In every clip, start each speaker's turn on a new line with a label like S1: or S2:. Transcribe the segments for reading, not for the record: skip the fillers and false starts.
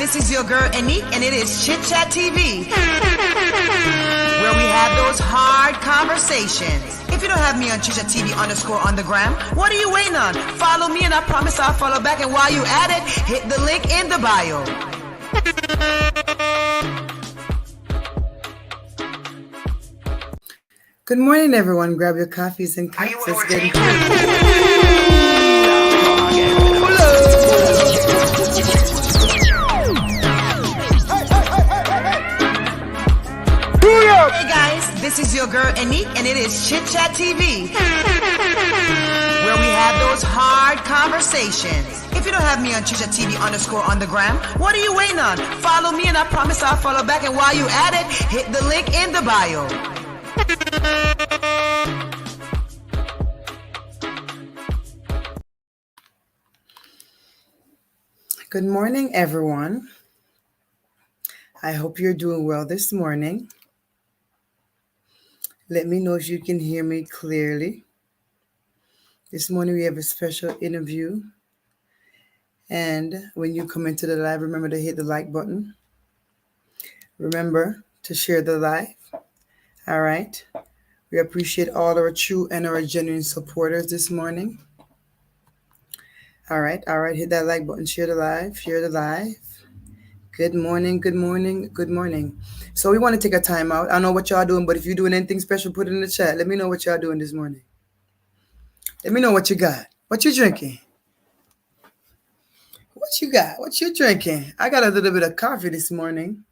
S1: this is your girl Anique, and it is Chit Chat TV, where we have those hard conversations. If you don't have me on Chit Chat TV _ on the gram, what are you waiting on? Follow me, and I promise I'll follow back. And while you at it, hit the link in the bio.
S2: Good morning, everyone. Grab your coffees and cups. Let's get into
S1: Hey guys, this is your girl Anique, and it is Chit Chat TV, where we have those hard conversations. If you don't have me on Chit Chat TV _ on the gram, what are you waiting on? Follow me, and I promise I'll follow back. And while you at it, hit the link in the bio.
S2: Good morning, everyone. I hope you're doing well this morning. Let me know if you can hear me clearly. This morning we have a special interview. And when you come into the live, remember to hit the like button. Remember to share the live. All right. We appreciate all our true and our genuine supporters this morning. All right. Hit that like button. Share the live. Good morning. So we want to take a time out. I don't know what y'all doing, but if you're doing anything special, put it in the chat. Let me know what y'all doing this morning. Let me know what you got. What you drinking? What you got? What you drinking? I got a little bit of coffee this morning.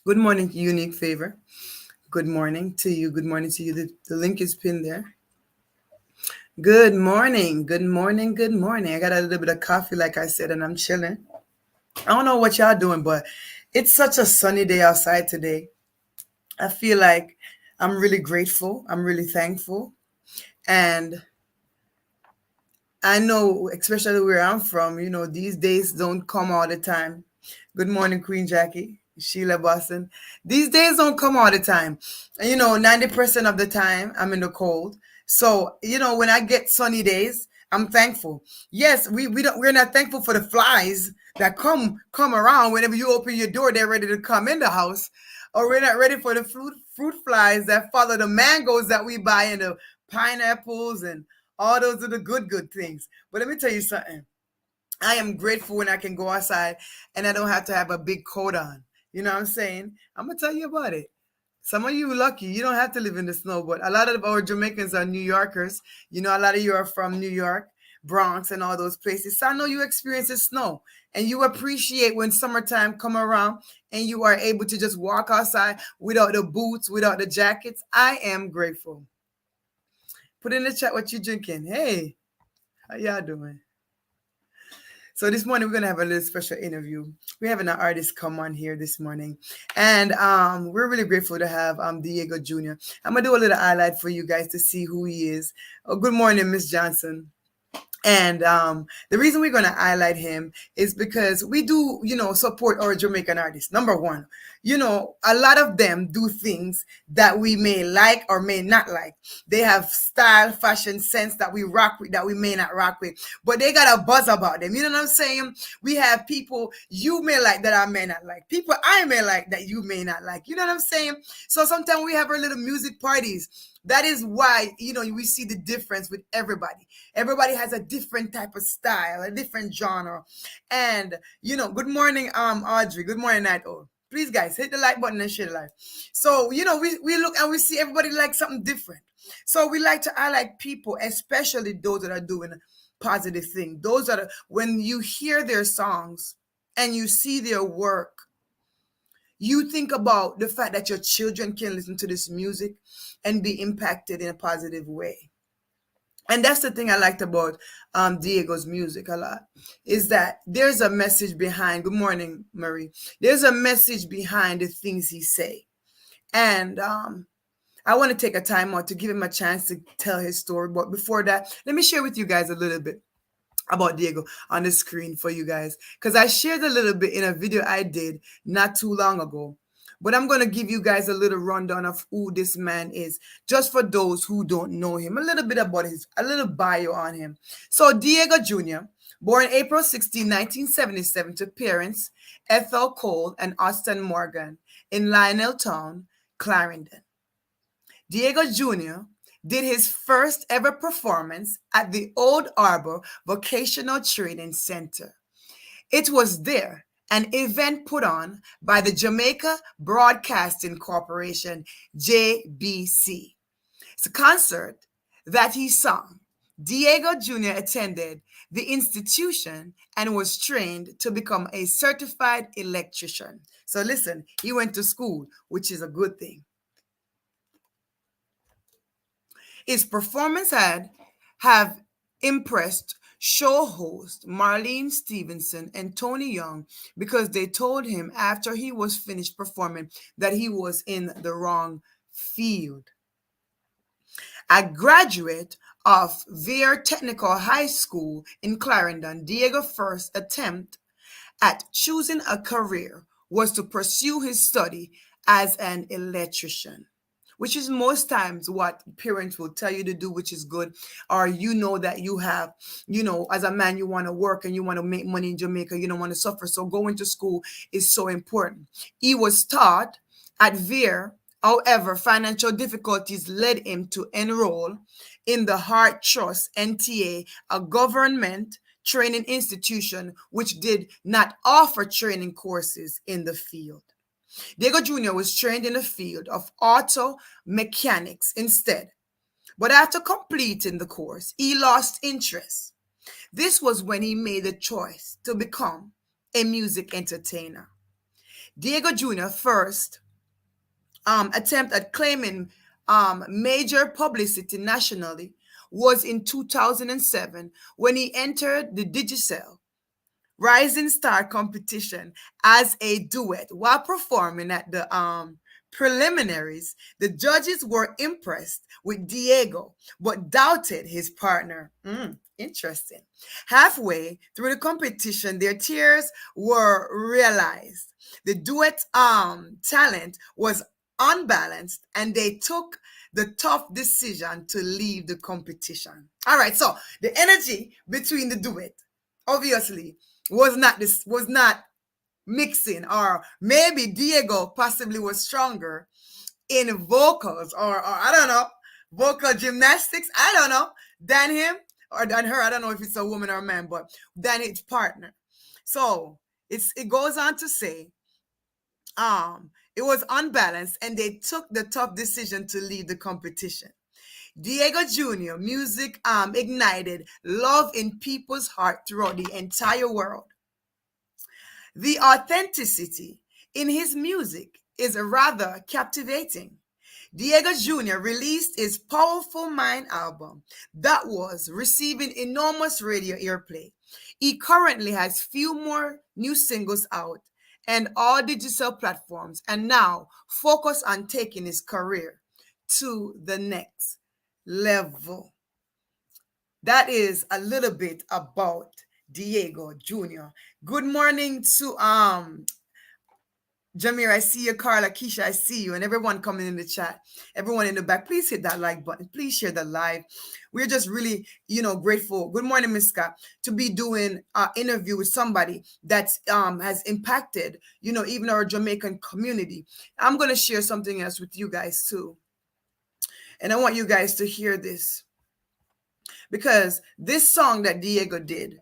S2: Good morning, Unique Favor. Good morning to you. The link is pinned there. Good morning. I got a little bit of coffee, like I said, and I'm chilling. I don't know what y'all doing, but it's such a sunny day outside today. I feel like I'm really grateful. I'm really thankful. And I know, especially where I'm from, these days don't come all the time. Good morning, Queen Jackie. Sheila Boston. These days don't come all the time. 90% of the time I'm in the cold. So, when I get sunny days, I'm thankful. Yes, we're not thankful for the flies that come around. Whenever you open your door, they're ready to come in the house. Or we're not ready for the fruit flies that follow the mangoes that we buy and the pineapples and all those are the good things. But let me tell you something. I am grateful when I can go outside and I don't have to have a big coat on. You know what I'm saying? I'm going to tell you about it. Some of you are lucky. You don't have to live in the snow, but a lot of our Jamaicans are New Yorkers. A lot of you are from New York, Bronx, and all those places. So I know you experience the snow, and you appreciate when summertime come around and you are able to just walk outside without the boots, without the jackets. I am grateful. Put in the chat what you're drinking. Hey, how y'all doing? So this morning, we're going to have a little special interview. We're having an artist come on here this morning. And we're really grateful to have Deago Junior. I'm going to do a little highlight for you guys to see who he is. Oh, good morning, Miss Johnson. And the reason we're going to highlight him is because we do, support our Jamaican artists. Number one, a lot of them do things that we may like or may not like. They have style, fashion, sense that we rock with, that we may not rock with. But they got a buzz about them. You know what I'm saying? We have people you may like that I may not like. People I may like that you may not like. You know what I'm saying? So sometimes we have our little music parties. That is why, we see the difference with everybody. Everybody has a different type of style, a different genre. And, good morning, Audrey. Good morning, Night Owl. Please, guys, hit the like button and share the live. So, we look and we see everybody like something different. So we like to highlight people, especially those that are doing positive things. Those that are, when you hear their songs and you see their work, you think about the fact that your children can listen to this music and be impacted in a positive way. And that's the thing I liked about Deago's music a lot, is that there's a message behind. Good morning, Marie. There's a message behind the things he say. And I want to take a time out to give him a chance to tell his story. But before that, let me share with you guys a little bit about Deago on the screen for you guys, because I shared a little bit in a video I did not too long ago But I'm going to give you guys a little rundown of who this man is, just for those who don't know him. A little bit about a little bio on him. So Deago Junior, born April 16, 1977, to parents Ethel Cole and Austin Morgan in Lioneltown, Clarendon. Deago Junior did his first ever performance at the Old Arbor Vocational Training Center. It was there, an event put on by the Jamaica Broadcasting Corporation, JBC. It's a concert that he sung. Deago Jr. attended the institution and was trained to become a certified electrician. So listen, he went to school, which is a good thing. His performance have impressed show host Marlene Stevenson and Tony Young because they told him after he was finished performing that he was in the wrong field. A graduate of Vere Technical High School in Clarendon, Deago's first attempt at choosing a career was to pursue his study as an electrician, which is most times what parents will tell you to do, which is good. Or you know that you have, as a man, you want to work and you want to make money in Jamaica. You don't want to suffer. So going to school is so important. He was taught at Vere. However, financial difficulties led him to enroll in the Heart Trust NTA, a government training institution which did not offer training courses in the field. Deago Jr. was trained in the field of auto mechanics instead, but after completing the course, he lost interest. This was when he made the choice to become a music entertainer. Deago Jr. first attempt at claiming major publicity nationally was in 2007 when he entered the Digicel Rising Star competition as a duet. While performing at the preliminaries, the judges were impressed with Deago but doubted his partner. Interesting. Halfway through the competition, their tears were realized. The duet talent was unbalanced and they took the tough decision to leave the competition. All right, so the energy between the duet obviously was not mixing, or maybe Deago possibly was stronger in vocals or I don't know, vocal gymnastics, I don't know, than him or than her. I don't know if it's a woman or a man, but than his partner. So it goes on to say it was unbalanced and they took the tough decision to leave the competition. Deago Jr. music ignited love in people's heart throughout the entire world. The authenticity in his music is rather captivating. Deago Jr. released his Powerful Mind album that was receiving enormous radio airplay. He currently has few more new singles out and all digital platforms, and now focus on taking his career to the next level. That is a little bit about Deago Jr. Good morning to Jamir, I see you. Carla, Keisha, I see you. And everyone coming in the chat, everyone in the back, please hit that like button. Please share the live. We're just really, grateful. Good morning, Miss Scott, to be doing an interview with somebody that has impacted, even our Jamaican community. I'm going to share something else with you guys too. And I want you guys to hear this, because this song that Deago did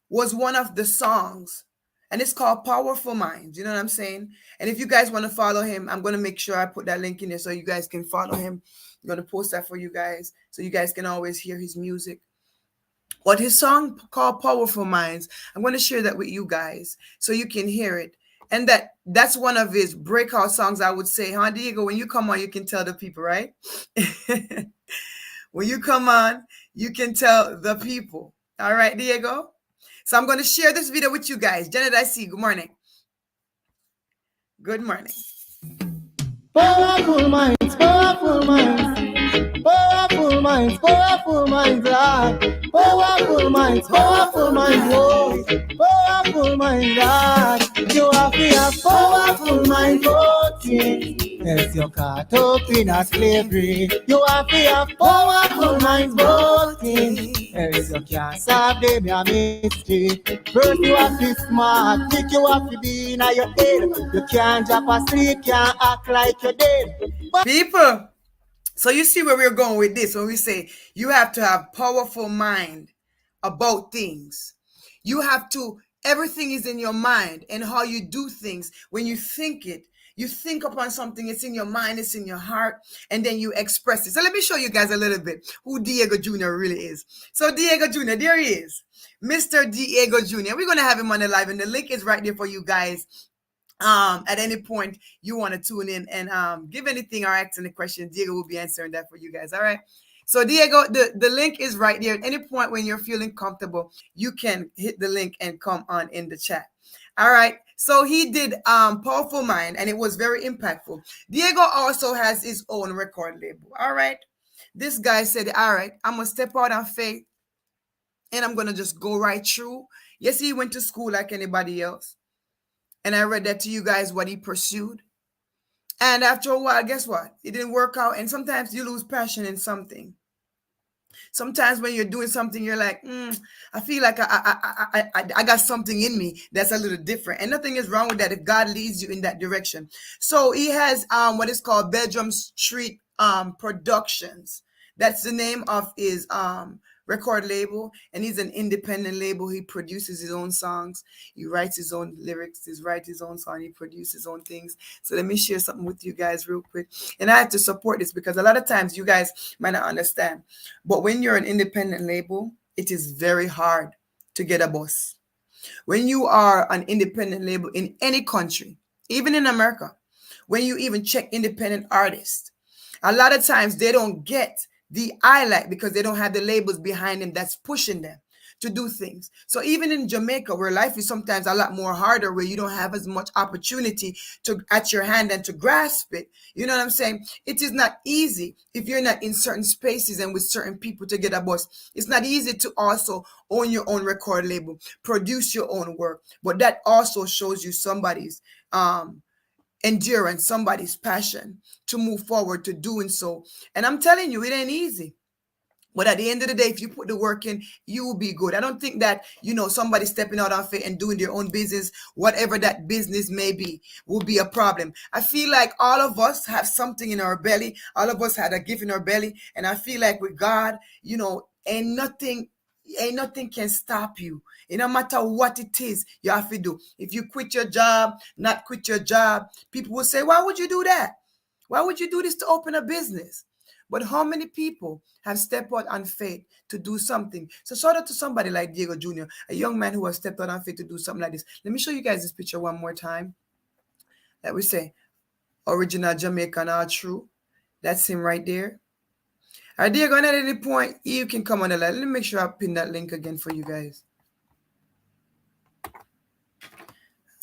S2: was one of the songs, and it's called Powerful Minds. You know what I'm saying? And if you guys want to follow him, I'm going to make sure I put that link in there so you guys can follow him. I'm going to post that for you guys so you guys can always hear his music. But his song called Powerful Minds, I'm going to share that with you guys so you can hear it. And that's one of his breakout songs, I would say. Huh, Deago? When you come on, you can tell the people, right? When you come on, you can tell the people. All right, Deago? So I'm going to share this video with you guys. Janet, I see you. Good morning. Good morning.
S3: Powerful minds, powerful minds. Powerful minds, powerful minds, Lord. Powerful minds, Lord. Powerful minds, Lord. You have to have powerful minds, oh things. Else you're caught up in a slavery. You have to have powerful minds boasting. Else you can't solve them your mystery. First you have to smart, think you have to be in your head. You can't drop asleep, can't act like you're dead.
S2: People, so you see where we're going with this when we say you have to have powerful mind about things. You have to, everything is in your mind and how you do things. When you think it, you think upon something, it's in your mind, it's in your heart, and then you express it. So let me show you guys a little bit who Deago Junior really is. So Deago Junior, there he is. Mr. Deago Junior. We're going to have him on the live, and the link is right there for you guys. At any point you want to tune in and give anything or ask any question, Diego will be answering that for you guys. All right. So Diego, the link is right there. At any point when you're feeling comfortable, you can hit the link and come on in the chat. All right. So he did Powerful Mind, and it was very impactful. Diego also has his own record label. All right. This guy said, all right, I'm gonna step out on faith and I'm gonna just go right through. Yes, he went to school like anybody else. And I read that to you guys what he pursued. And after a while, guess what? It didn't work out. And sometimes you lose passion in something. Sometimes when you're doing something, you're like, I feel like I got something in me that's a little different. And nothing is wrong with that if God leads you in that direction. So he has what is called Bedroom Street Productions. That's the name of his record label, and he's an independent label. He produces his own songs, he writes his own lyrics, he writes his own song, he produces his own things. So let me share something with you guys real quick. And I have to support this because a lot of times you guys might not understand, but when you're an independent label, it is very hard to get a boss. When you are an independent label in any country, even in America, when you even check independent artists, a lot of times they don't get the highlight because they don't have the labels behind them that's pushing them to do things. So even in Jamaica, where life is sometimes a lot more harder, where you don't have as much opportunity to at your hand and to grasp it, you know what I'm saying? It is not easy if you're not in certain spaces and with certain people to get a boss. It's not easy to also own your own record label, produce your own work, but that also shows you somebody's endurance, somebody's passion to move forward to doing so. And I'm telling you, it ain't easy. But at the end of the day, if you put the work in, you will be good. I don't think that, somebody stepping out on faith and doing their own business, whatever that business may be, will be a problem. I feel like all of us have something in our belly. All of us had a gift in our belly. And I feel like with God, ain't nothing can stop you. No matter what it is you have to do. If you quit your job, not quit your job, people will say, why would you do that? Why would you do this to open a business? But how many people have stepped out on faith to do something? So shout out to somebody like Deago Junior, a young man who has stepped out on faith to do something like this. Let me show you guys this picture one more time. That we say, original Jamaican all true. That's him right there. All right, Deago, at any point, you can come on the line. Let me make sure I pin that link again for you guys.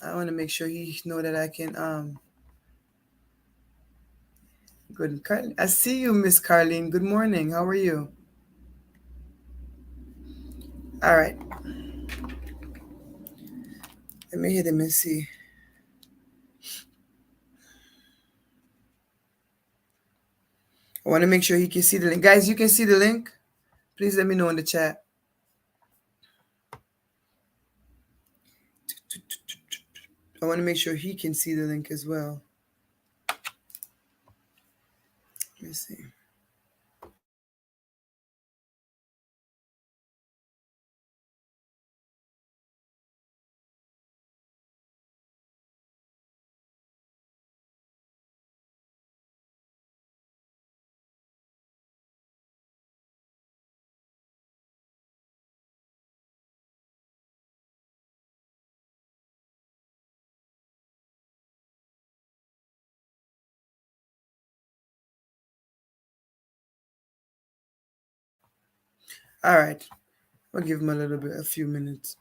S2: I want to make sure he know that I can good. I see you, Miss Carlene. Good morning. How are you? All right. Let me hit him and see. I want to make sure he can see the link. Guys, you can see the link? Please let me know in the chat. I want to make sure he can see the link as well. Let me see. All right. I'll give him a few minutes.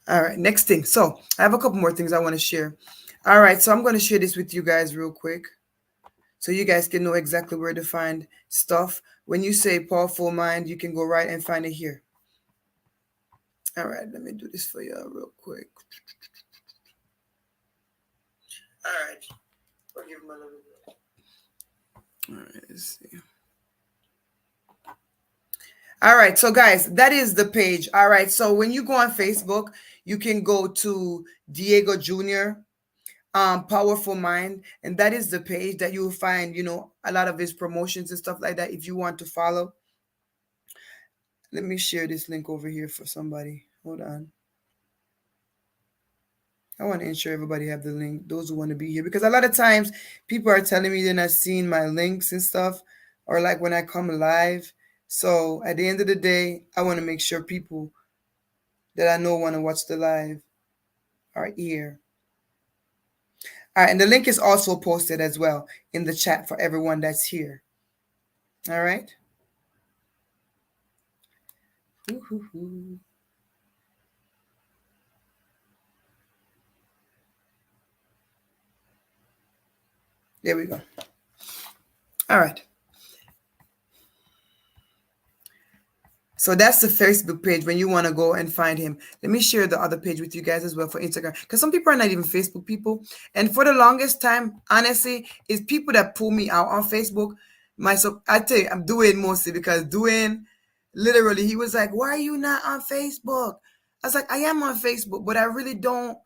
S2: All right. Next thing. So I have a couple more things I want to share. All right. So I'm going to share this with you guys real quick, so you guys can know exactly where to find stuff. When you say Powerful Mind, you can go right and find it here. All right. Let me do this for you real quick. All right. We'll give him a little bit. All right, let's see. All right, so guys, that is the page. All right, so when you go on Facebook, you can go to Deago Junior, Powerful Mind, and that is the page that you will find, a lot of his promotions and stuff like that. If you want to follow, let me share this link over here for somebody. Hold on. I want to ensure everybody have the link, those who want to be here, because a lot of times people are telling me they're not seeing my links and stuff, or like when I come live. So at the end of the day, I want to make sure people that I know want to watch the live are here. All right, and the link is also posted as well in the chat for everyone that's here. All right. Ooh. There we go. All right. So that's the Facebook page when you want to go and find him. Let me share the other page with you guys as well for Instagram, because some people are not even Facebook people. And for the longest time, honestly, it's people that pull me out on Facebook. I tell you, I'm doing mostly because doing literally, he was like, "Why are you not on Facebook?" I was like, "I am on Facebook, but I really don't."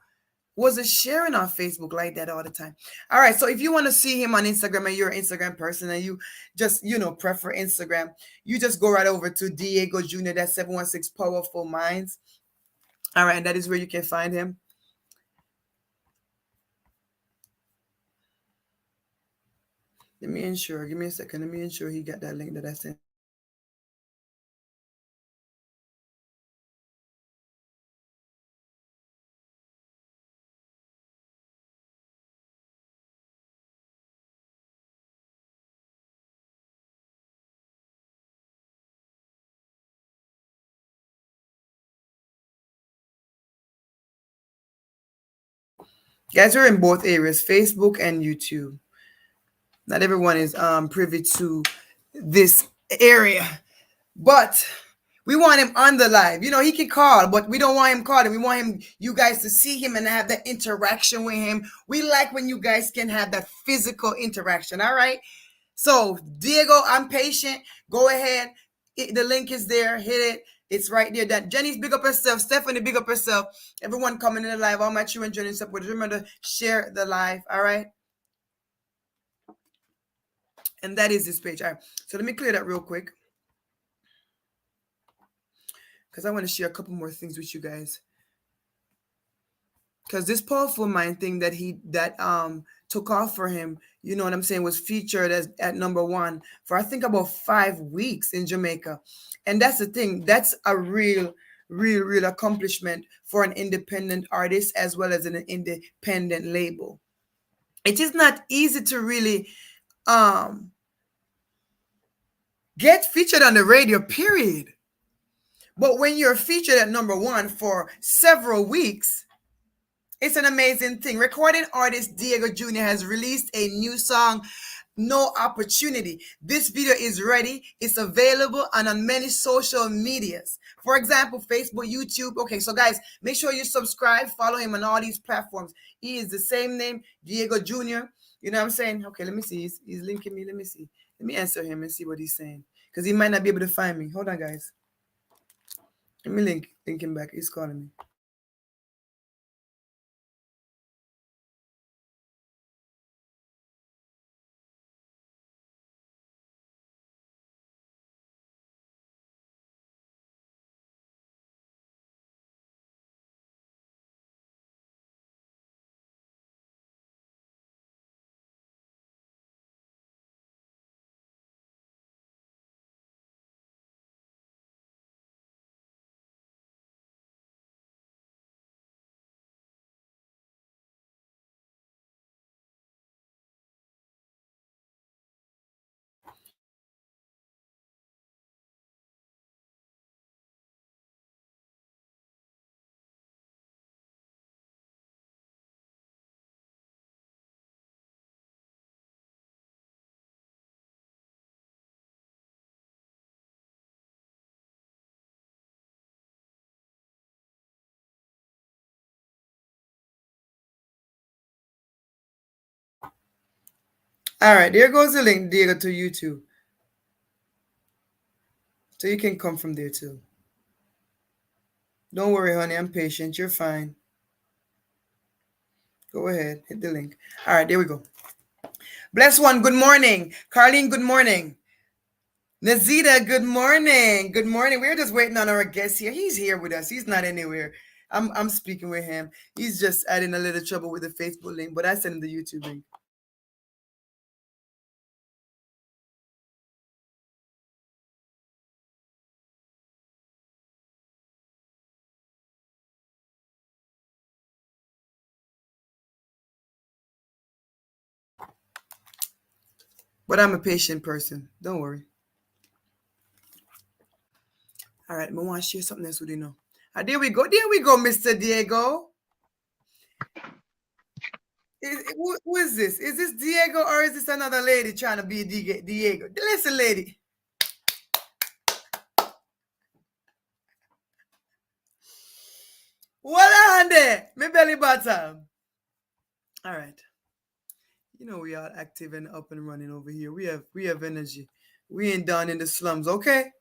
S2: Wasn't sharing on Facebook like that all the time. All right, so if you want to see him on Instagram and you're an Instagram person and you just, prefer Instagram, you just go right over to Deago Junior, that's 716 Powerful Minds. All right, and that is where you can find him. Let me ensure, give me a second. Let me ensure he got that link that I sent. Guys, we're in both areas, Facebook and YouTube. Not everyone is privy to this area, but we want him on the live. He can call, but we don't want him calling. We want you guys to see him and have that interaction with him. We like when you guys can have that physical interaction. All right. So, Diego, I'm patient. Go ahead. The link is there. Hit it. It's right there. That Jenny's big up herself. Stephanie big up herself. Everyone coming in the live. All my children joining support. Remember to share the live. All right. And that is this page. All right. So let me clear that real quick, because I want to share a couple more things with you guys. Because this Powerful Mind thing that took off for him, you know what I'm saying, was featured as at #1 for I think about 5 weeks in Jamaica. And that's the thing. That's a real accomplishment for an independent artist as well as an independent label. It is not easy to really get featured on the radio, period. But when you're featured at #1 for several weeks, it's an amazing thing. Recording artist Deago Junior has released a new song, No Opportunity. This video is ready. It's available and on many social medias. For example, Facebook, YouTube. Okay, so guys, make sure you subscribe, follow him on all these platforms. He is the same name, Deago Junior. You know what I'm saying? Okay, let me see. He's linking me. Let me see. Let me answer him and see what he's saying, because he might not be able to find me. Hold on, guys. Let me link him back. He's calling me. All right, there goes the link, Diego, to YouTube. So you can come from there too. Don't worry, honey. I'm patient. You're fine. Go ahead. Hit the link. All right, there we go. Bless one. Good morning. Carlene, good morning. Nazita, good morning. Good morning. We're just waiting on our guest here. He's here with us. He's not anywhere. I'm speaking with him. He's just adding a little trouble with the Facebook link, but I sent him the YouTube link. But I'm a patient person. Don't worry. All right, I want to share something else with you now. There we go. There we go, Mr. Diego. Who is this? Is this Diego or is this another lady trying to be Diego? Listen, lady. What on there? My belly bottom. All right. You know we are active and up and running over here. We have energy. We ain't down in the slums, okay?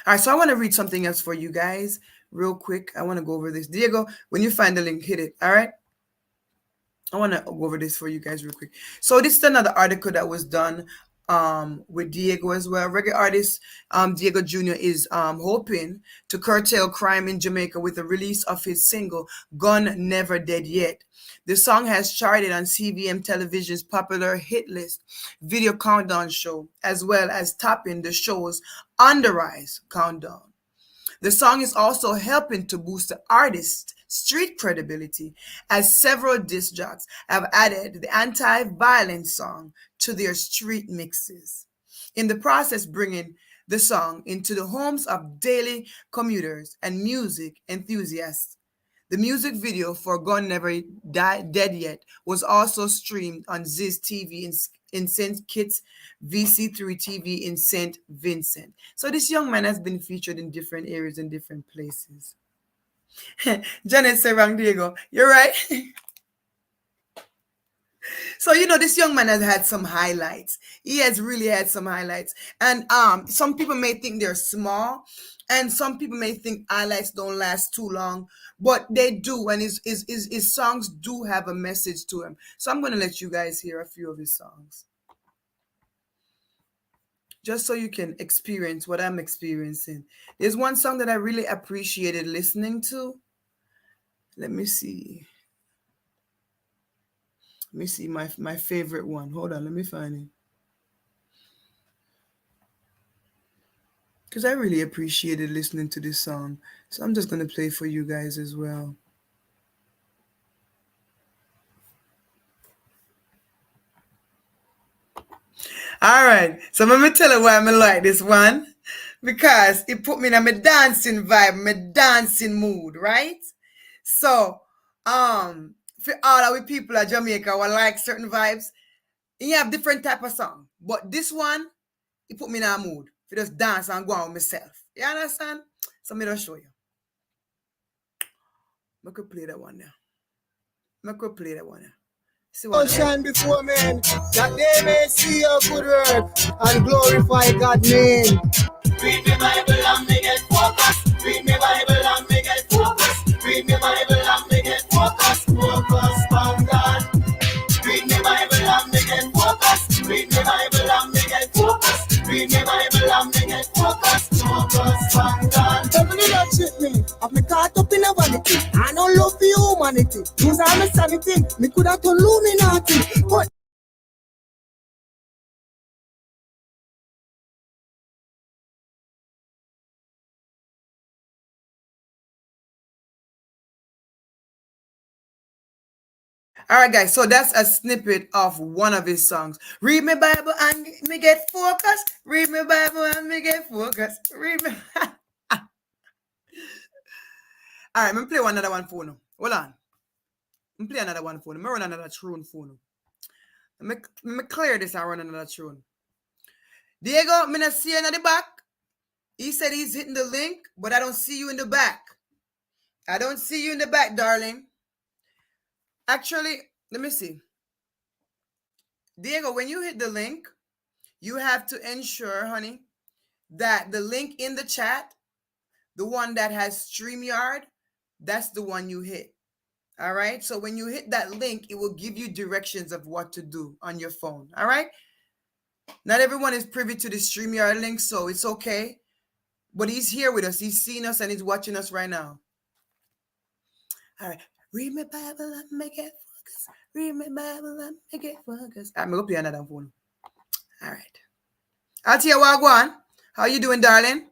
S2: All right, so I want to read something else for you guys real quick. I want to go over this. Diego, when you find the link, hit it. All right. I want to go over this for you guys real quick. So this is another article that was done with Diego as well. Reggae artist Deago Junior is hoping to curtail crime in Jamaica with the release of his single Gun Never Dead Yet. The song has charted on CBM Television's popular hit list video countdown show, as well as topping the show's On the Rise countdown. The song is also helping to boost the artist's street credibility, as several disc jockeys have added the anti-violence song to their street mixes, in the process bringing the song into the homes of daily commuters and music enthusiasts. The music video for Gun Never Dead Yet was also streamed on Ziz TV in St. Kitts, VC3 TV in St. Vincent. So this young man has been featured in different areas and different places. Janet Serang Diego, you're right. So, this young man has had some highlights. He has really had some highlights. And some people may think they're small, and some people may think highlights don't last too long, but they do. And his songs do have a message to him. So I'm going to let you guys hear a few of his songs, just so you can experience what I'm experiencing. There's one song that I really appreciated listening to. Let me see. Let me see my favorite one. Hold on, let me find it. Because I really appreciated listening to this song. So I'm just going to play for you guys as well. All right. So let me tell you why I like this one. Because it put me in a dancing vibe, my dancing mood, right? So, for all our people at Jamaica who like certain vibes, you have different type of song. But this one, it put me in a mood to just dance and go on with myself. You understand? So me just show you. I could play that one now. I could play that one now. See what
S3: Shine before men, that they may see your good work and glorify God's name. Read me Bible and me get focus. Read me Bible and me get focus. Read me Bible and me get focus. Focus on God. Read me Bible and me get focus. Read me Bible and me get focus. Read me Bible and me get focus. Focus on God. Heavenly Lord treat me. I've me caught up in a vanity. I don't love the humanity. Those are my sanity. Me could have told Illuminati. But
S2: All right, guys. So that's a snippet of one of his songs. Read me Bible and me get focused. Read me Bible and me get focused. Read me. All right, I'm play another one for you. Hold on. I'm play another one for you. I'm run another tune for you. Me clear this and run another tune. Diego, me not see you in the back. He said he's hitting the link, but I don't see you in the back. I don't see you in the back, darling. Actually, let me see. Diego, when you hit the link, you have to ensure, honey, that the link in the chat, the one that has StreamYard, that's the one you hit. All right. So when you hit that link, it will give you directions of what to do on your phone. All right. Not everyone is privy to the StreamYard link, so it's okay. But he's here with us. He's seeing us and he's watching us right now. All right. Read my Bible and make it focus. Read my Bible and make it focus. I'm going to play another phone. All right. Atia Wagwan, how you doing, darling?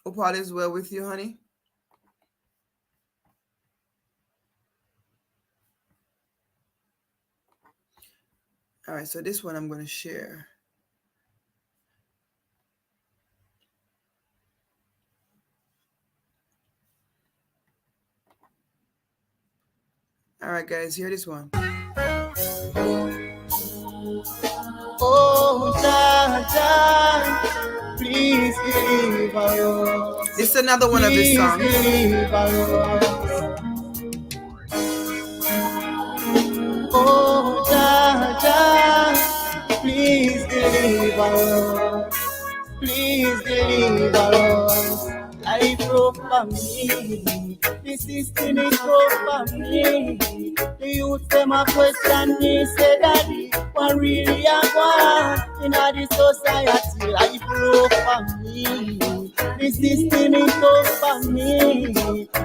S2: Hope all is well with you, honey. All right, so this one I'm going to share. All right, guys, hear this one.
S3: Oh, Jah, please deliver us.
S2: This is another one of his songs.
S3: Oh, Jah, please deliver us. Please deliver us. I broke for me. The system is broke for me. The youth them a question me, say daddy, what really I want in the society? I broke for me. The system is broke for me.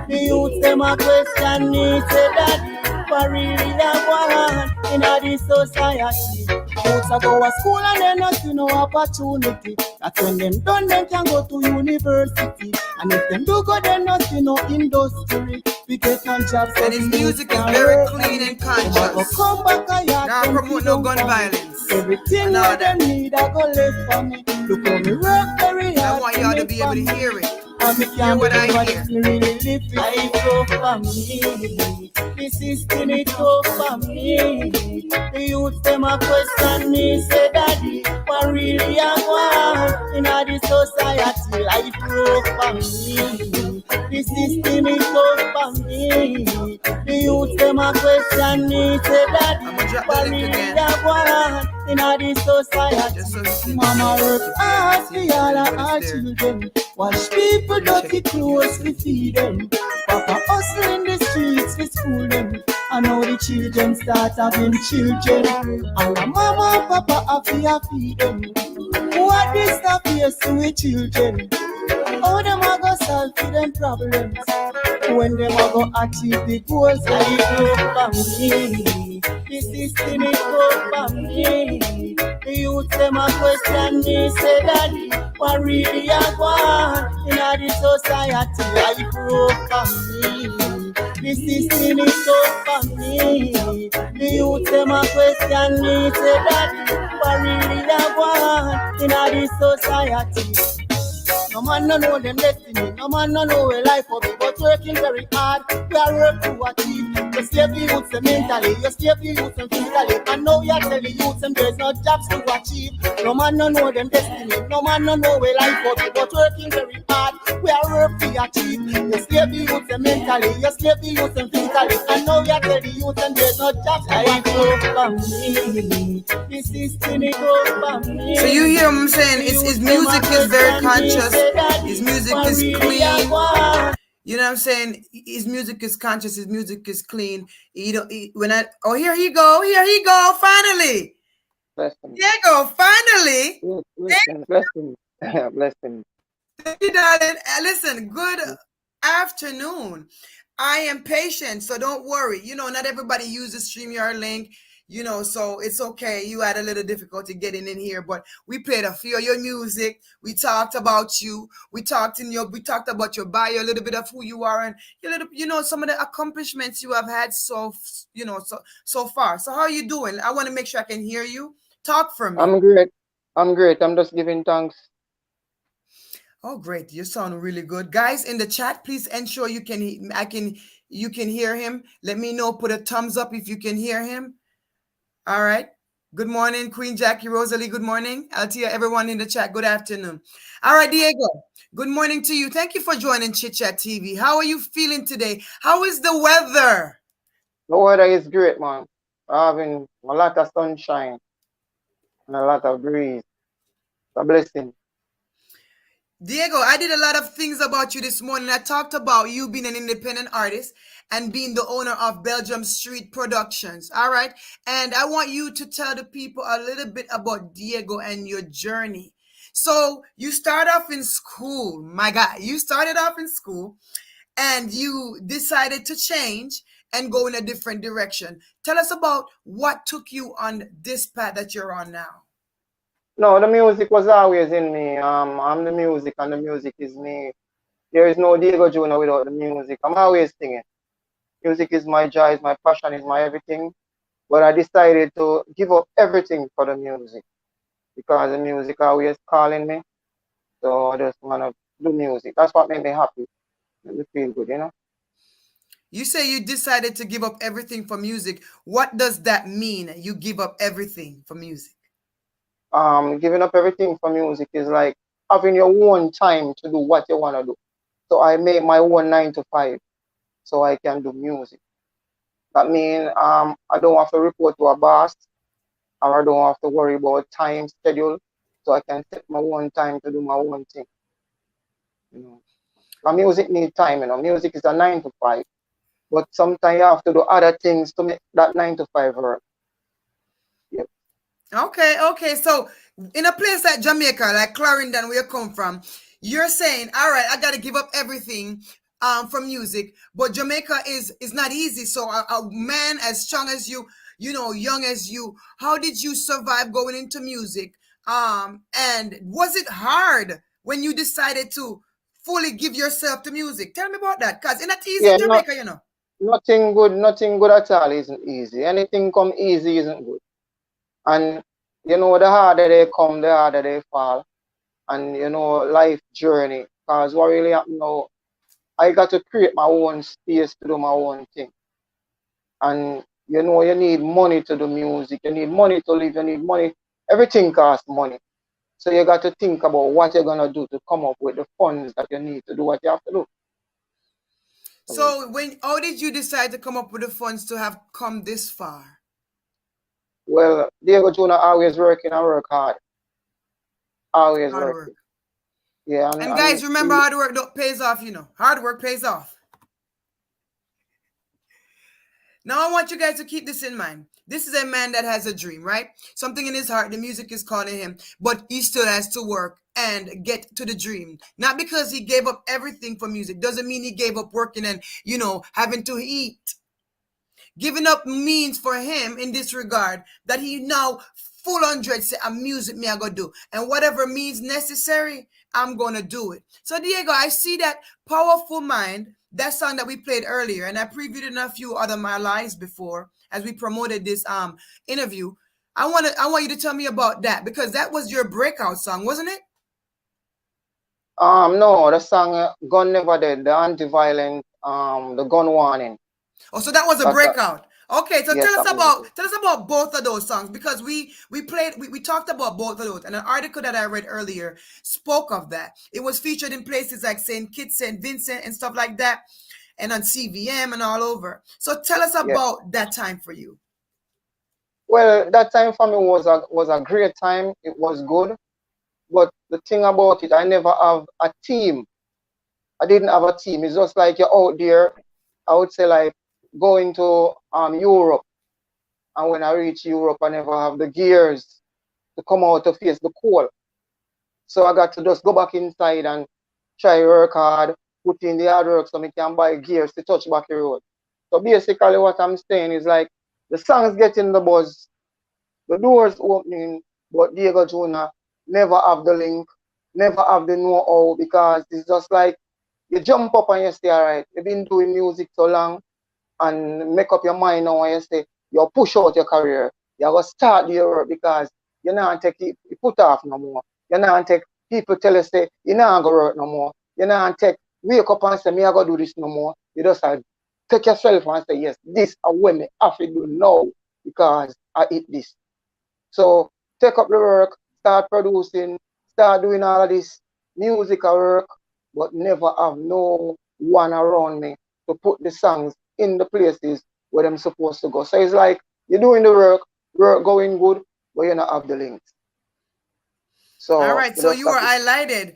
S3: The youth them a question me, say daddy, what really I want in the society? Youths a go to school and they not see no opportunity. That's when them done, them can go to university. And if them do go, they not see no industry. We get on jobs.
S2: And his music is very clean and conscious. Now promote no gun violence.
S3: Everything that them need, I go left for me. Look how me work very hard.
S2: I want y'all to be able to hear it.
S3: And me
S2: Hear
S3: can't
S2: what I
S3: what
S2: hear.
S3: you really live it. I go for me. The system it go for me. The youth them a question me, say daddy, what really I want in the society? Life broke for me. The system it go for me. The youth them a question me, say daddy, what really I want in the society? Mama work hard for all of our children. Wash people dirty clothes to feed them. Papa hustle in the streets to school them. And now the children start having children. And the mama and papa have to feed them. What this stuff is to the children? How them a go solve for them problems? When them a go achieve the goals, I go for me. The system is go for me. The youth them a question me, say daddy, what really I want in the society? I go for me. The system is go for me. The youth them a question me, say daddy, what really I want in the society? No man no know them destiny, no man no know where life will be, but working very hard, we are work to achieve. You save the youth mentally, you save the youth physically, and now you tell the youth there's no jobs to achieve. No man no know them destiny, no man no know where life will be, but working very hard, we are work to achieve. You save the youth mentally, you save the youth physically, and now you tell the youth there's no jobs to achieve. This is for me.
S2: So you hear what I'm saying? His music is very conscious. His music is clean. You know what I'm saying? His music is conscious. His music is clean. Here he go. Finally. Diego, finally.
S4: Blessing. Blessing.
S2: Thank you, darling. Listen, good afternoon. I am patient, so don't worry. You know, not everybody uses StreamYard link. You know, so it's okay. You had a little difficulty getting in here, but we played a few of your music. We talked about you. We talked about your bio, a little bit of who you are, and some of the accomplishments you have had so far. So how are you doing? I want to make sure I can hear you. Talk for me.
S4: I'm great. I'm just giving thanks.
S2: Oh, great. You sound really good. Guys, in the chat, please ensure you can hear him. Let me know. Put a thumbs up if you can hear him. All right. Good morning, Queen Jackie, Rosalie. Good morning. I'll tell you everyone in the chat. Good afternoon. All right, Diego. Good morning to you. Thank you for joining Chit Chat TV. How are you feeling today? How is the weather?
S4: The weather is great, man. We're having a lot of sunshine and a lot of breeze. It's a blessing.
S2: Diego, I did a lot of things about you this morning. I talked about you being an independent artist and being the owner of Belgium Street Productions. All right. And I want you to tell the people a little bit about Diego and your journey. So you start off in school, my guy. You started off in school and you decided to change and go in a different direction. Tell us about what took you on this path that you're on now.
S4: No, the music was always in me. I'm the music and the music is me. There is no Deago Junior without the music. I'm always singing. Music is my joy, is my passion, is my everything. But I decided to give up everything for the music because the music always calling me. So I just want to do music. That's what made me happy. Made me feel good, you know.
S2: You say you decided to give up everything for music. What does that mean? You give up everything for music.
S4: Giving up everything for music is like having your own time to do what you want to do. So I make my own 9 to 5 so I can do music. That means I don't have to report to a boss or I don't have to worry about time schedule. So I can set my own time to do my own thing. You know, my music needs time. You know, music is a 9 to 5, but sometimes you have to do other things to make that 9 to 5 work. Yep.
S2: Okay. So in a place like Jamaica, like Clarendon, where you come from, you're saying, all right, I gotta give up everything for music. But Jamaica is not easy. So a man as strong as you know, young as you, how did you survive going into music? And was it hard when you decided to fully give yourself to music? Tell me about that, cause it's not easy in
S4: Yeah,
S2: Jamaica, you know.
S4: nothing good at all isn't easy. Anything come easy isn't good. And you know, the harder they come, the harder they fall. And you know, life journey. Because what really happened now, I got to create my own space to do my own thing. And you know, you need money to do music, you need money to live, you need money. Everything costs money. So you got to think about what you're gonna do to come up with the funds that you need to do what you have to do. So,
S2: So how did you decide to come up with the funds to have come this far?
S4: well, Diego Junior always working and work hard. Always
S2: Hard work.
S4: working. Yeah,
S2: And guys, remember hard work pays off, you know. Hard work pays off. Now I want you guys to keep this in mind. This is a man that has a dream, right? Something in his heart, the music is calling him, but he still has to work and get to the dream. Not because he gave up everything for music. Doesn't mean he gave up working and, you know, having to eat. Giving up means for him in this regard that he now full 100 say a music me I go do. And whatever means necessary, I'm gonna do it. So Diego, I see that powerful mind, that song that we played earlier, and I previewed in a few other my lives before as we promoted this interview. I want you to tell me about that because that was your breakout song, wasn't it?
S4: no, the song Gun Never Dead, the anti-violent, the gun warning.
S2: Oh, so that was a
S4: That's a,
S2: breakout. Okay, so
S4: yes, that was it.
S2: tell us about both of those songs because we talked about both of those, and an article that I read earlier spoke of that. It was featured in places like St. Kitts, St. Vincent, and stuff like that, and on CVM and all over. So tell us
S4: Yeah.
S2: about that time for you.
S4: Well, that time for me was a great time. It was good, but the thing about it, I never have a team. I didn't have a team. It's just like you're out there. I would say like going to Europe, and when I reach Europe, I never have the gears to come out to face the cold. So I got to just go back inside and try work hard, put in the hard work so I can buy gears to touch back the road. So basically what I'm saying is like the songs getting the buzz, the doors opening, but Diego Junior never have the link, never have the know-how because it's just like you jump up and you say, all right, you've been doing music so long and make up your mind now and you say, you push out your career. You go start the work because you not take it put off no more. You not take people tell you say you not go work no more. You not take wake up and say me I go do this no more. You just take yourself and say yes, this is what me have to do now because I eat this. So take up the work, start producing, start doing all of this musical work, but never have no one around me to put the songs in the places where them supposed to go. So it's like you're doing the work going good, but you don't have the links.
S2: All
S4: So
S2: right,
S4: you
S2: so
S4: just
S2: you
S4: have
S2: were
S4: to,
S2: highlighted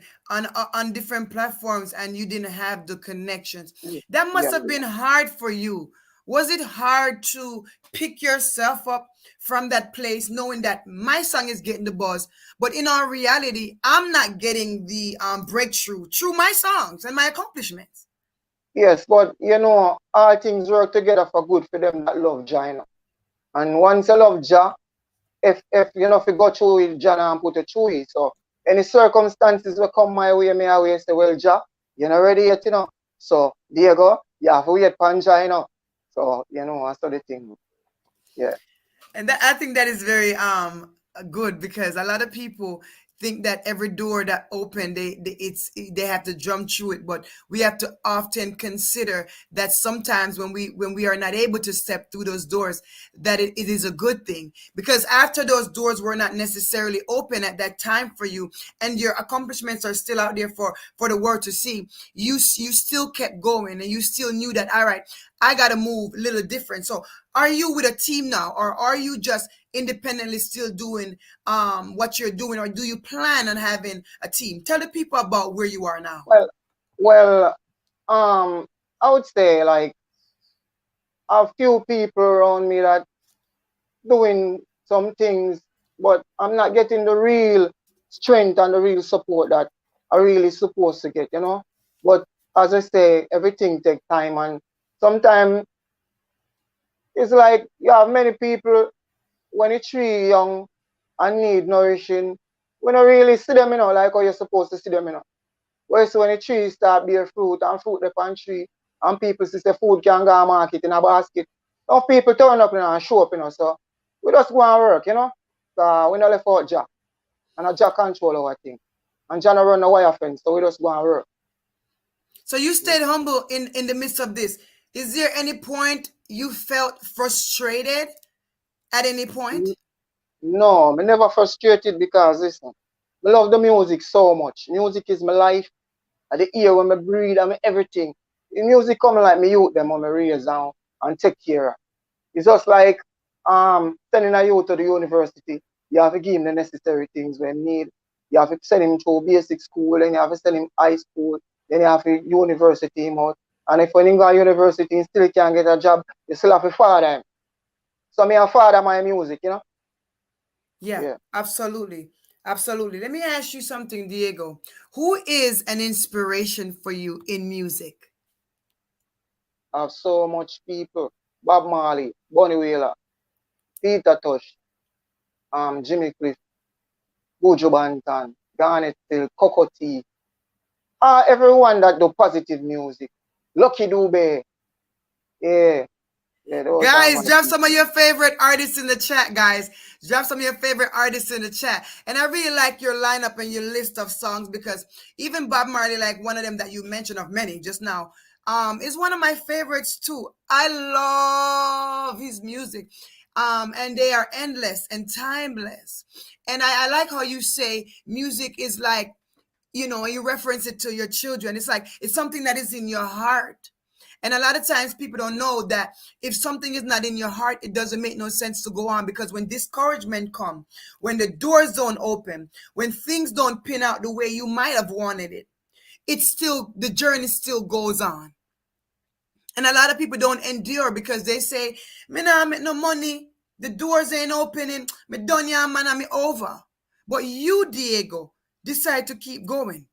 S2: on different platforms and you didn't have the connections.
S4: yeah,
S2: That must
S4: yeah,
S2: have been hard for you. Was it hard to pick yourself up from that place knowing that my song is getting the buzz, but in our reality, I'm not getting the breakthrough through my songs and my accomplishments?
S4: yes, but all things work together for good for them that love Jah. And once you love Jah, if if you go through it, Jah and put it through it. So any circumstances will come my way, me always say, well, Jah, you're not ready yet. So there you go. You have to wait for Jah. So that's the thing. Yeah.
S2: And that I think that is very good because a lot of people think that every door that open they have to jump through it, but we have to often consider that sometimes when we are not able to step through those doors, that it is a good thing, because after those doors were not necessarily open at that time for you and your accomplishments are still out there for the world to see, you still kept going and you still knew that, all right, I got to move a little different. So are you with a team now, or are you just independently still doing what you're doing, or do you plan on having a team? Tell the people about where you are now.
S4: Well, um, I would say like a few people around me that doing some things, but I'm not getting the real strength and the real support that I really supposed to get. But as I say, everything takes time, and sometimes it's like you have many people when it's tree young and need nourishing. We don't really see them, like how you're supposed to see them. Whereas when the tree start bear fruit and fruit upon tree, and people see the food can go to market in a basket, some people turn up and show up. So we just go and work. So we don't left out Jack. And a Jack control our thing. And John run the wire fence, so we just go and work.
S2: So you stayed humble in the midst of this. Is there any point you felt frustrated at any point?
S4: No, I'm never frustrated because listen, I love the music so much. Music is my life. I the ear when I breathe, I'm everything. The music coming like me youth them when I raise down and take care of. It's just like sending a youth to the university. You have to give him the necessary things when need. You have to send him to basic school, then you have to send him high school, then you have to university him out. And if when he go to university and still can't get a job, you still have to father him. So me a father my music.
S2: Yeah,
S4: Yeah.
S2: absolutely. Absolutely. Let me ask you something, Diego. Who is an inspiration for you in music?
S4: I have so much people. Bob Marley, Bonnie Wheeler, Peter Tosh, Jimmy Cliff, Buju Banton, Garnet Hill, Coco T, everyone that do positive music. Lucky Dube, yeah, yeah, those are
S2: Guys,
S4: my
S2: drop some of
S4: people.
S2: your favorite artists in the chat, guys. Drop some of your favorite artists in the chat. And I really like your lineup and your list of songs because even Bob Marley, like one of them that you mentioned of many just now, is one of my favorites too. I love his music. And they are endless and timeless. And I like how you say music is like, you reference it to your children. It's like it's something that is in your heart. And a lot of times people don't know that if something is not in your heart, it doesn't make no sense to go on, because when discouragement come, when the doors don't open, when things don't pin out the way you might have wanted it, the journey still goes on. And a lot of people don't endure because they say, me nah make no money, the doors ain't opening, me done ya man, I'm over. But you, Diego, decide to keep going.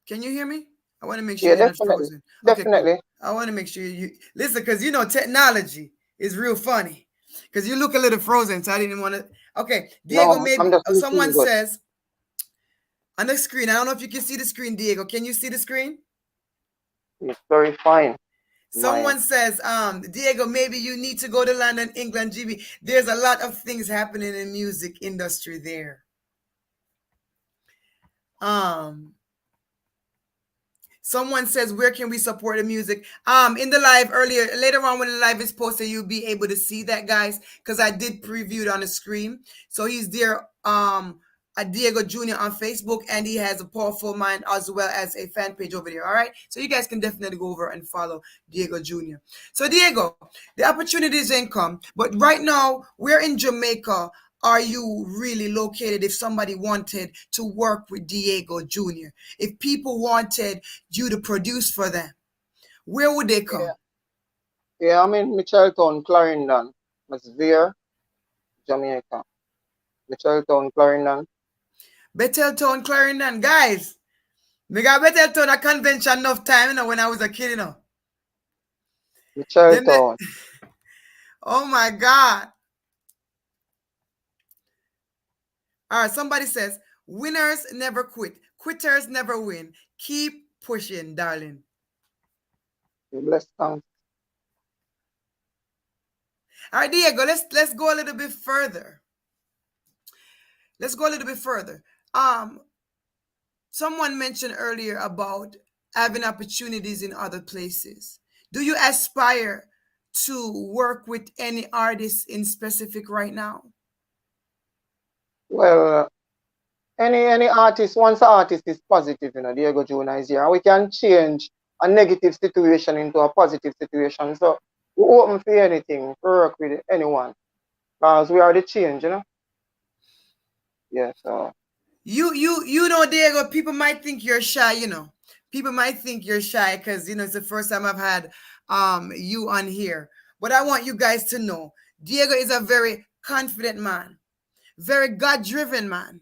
S2: Can you hear me? I want to make sure
S4: Yeah,
S2: you're not
S4: definitely,
S2: frozen. Okay, cool.
S4: definitely.
S2: I want to make sure you listen, because technology is real funny. Because you look a little frozen, so I didn't want to. Okay, Diego,
S4: No, I'm
S2: maybe
S4: just
S2: someone
S4: listening good.
S2: says on the screen. I don't know if you can see the screen, Diego. Can you see the screen?
S4: It's very fine. My
S2: Someone says, Diego, maybe you need to go to London, England, GB. There's a lot of things happening in music industry there. Um, Someone says, where can we support the music? In the live earlier, later on when the live is posted, you'll be able to see that, guys, because I did preview it on the screen. So he's there, at Deago Junior on Facebook, and he has a Powerful Mind as well as a fan page over there. All right. So you guys can definitely go over and follow Deago Junior. So Deago, the opportunities income, but right now we're in Jamaica. Are you really located if somebody wanted to work with Deago Junior? If people wanted you to produce for them, where would they come?
S4: Yeah, I'm in Micheltown, Clarendon. That's there, Jamaica. Micheltown, Clarendon.
S2: Betheltown, Clarendon. Guys, we got Betheltown a convention enough time, when I was a kid, Them
S4: Micheltown.
S2: oh my God. All right, somebody says, winners never quit. Quitters never win. Keep pushing, darling.
S4: Bless thanks.
S2: All right, Diego, let's go a little bit further. Let's go a little bit further. Someone mentioned earlier about having opportunities in other places. Do you aspire to work with any artists in specific right now?
S4: Well, any artist, once an artist is positive, Diego Junior is here, and we can change a negative situation into a positive situation. So we open for anything, to work with anyone, because we are the change, Yeah, so.
S2: You know, Diego, people might think you're shy, People might think you're shy because, it's the first time I've had you on here. But I want you guys to know, Diego is a very confident man, very God-driven man.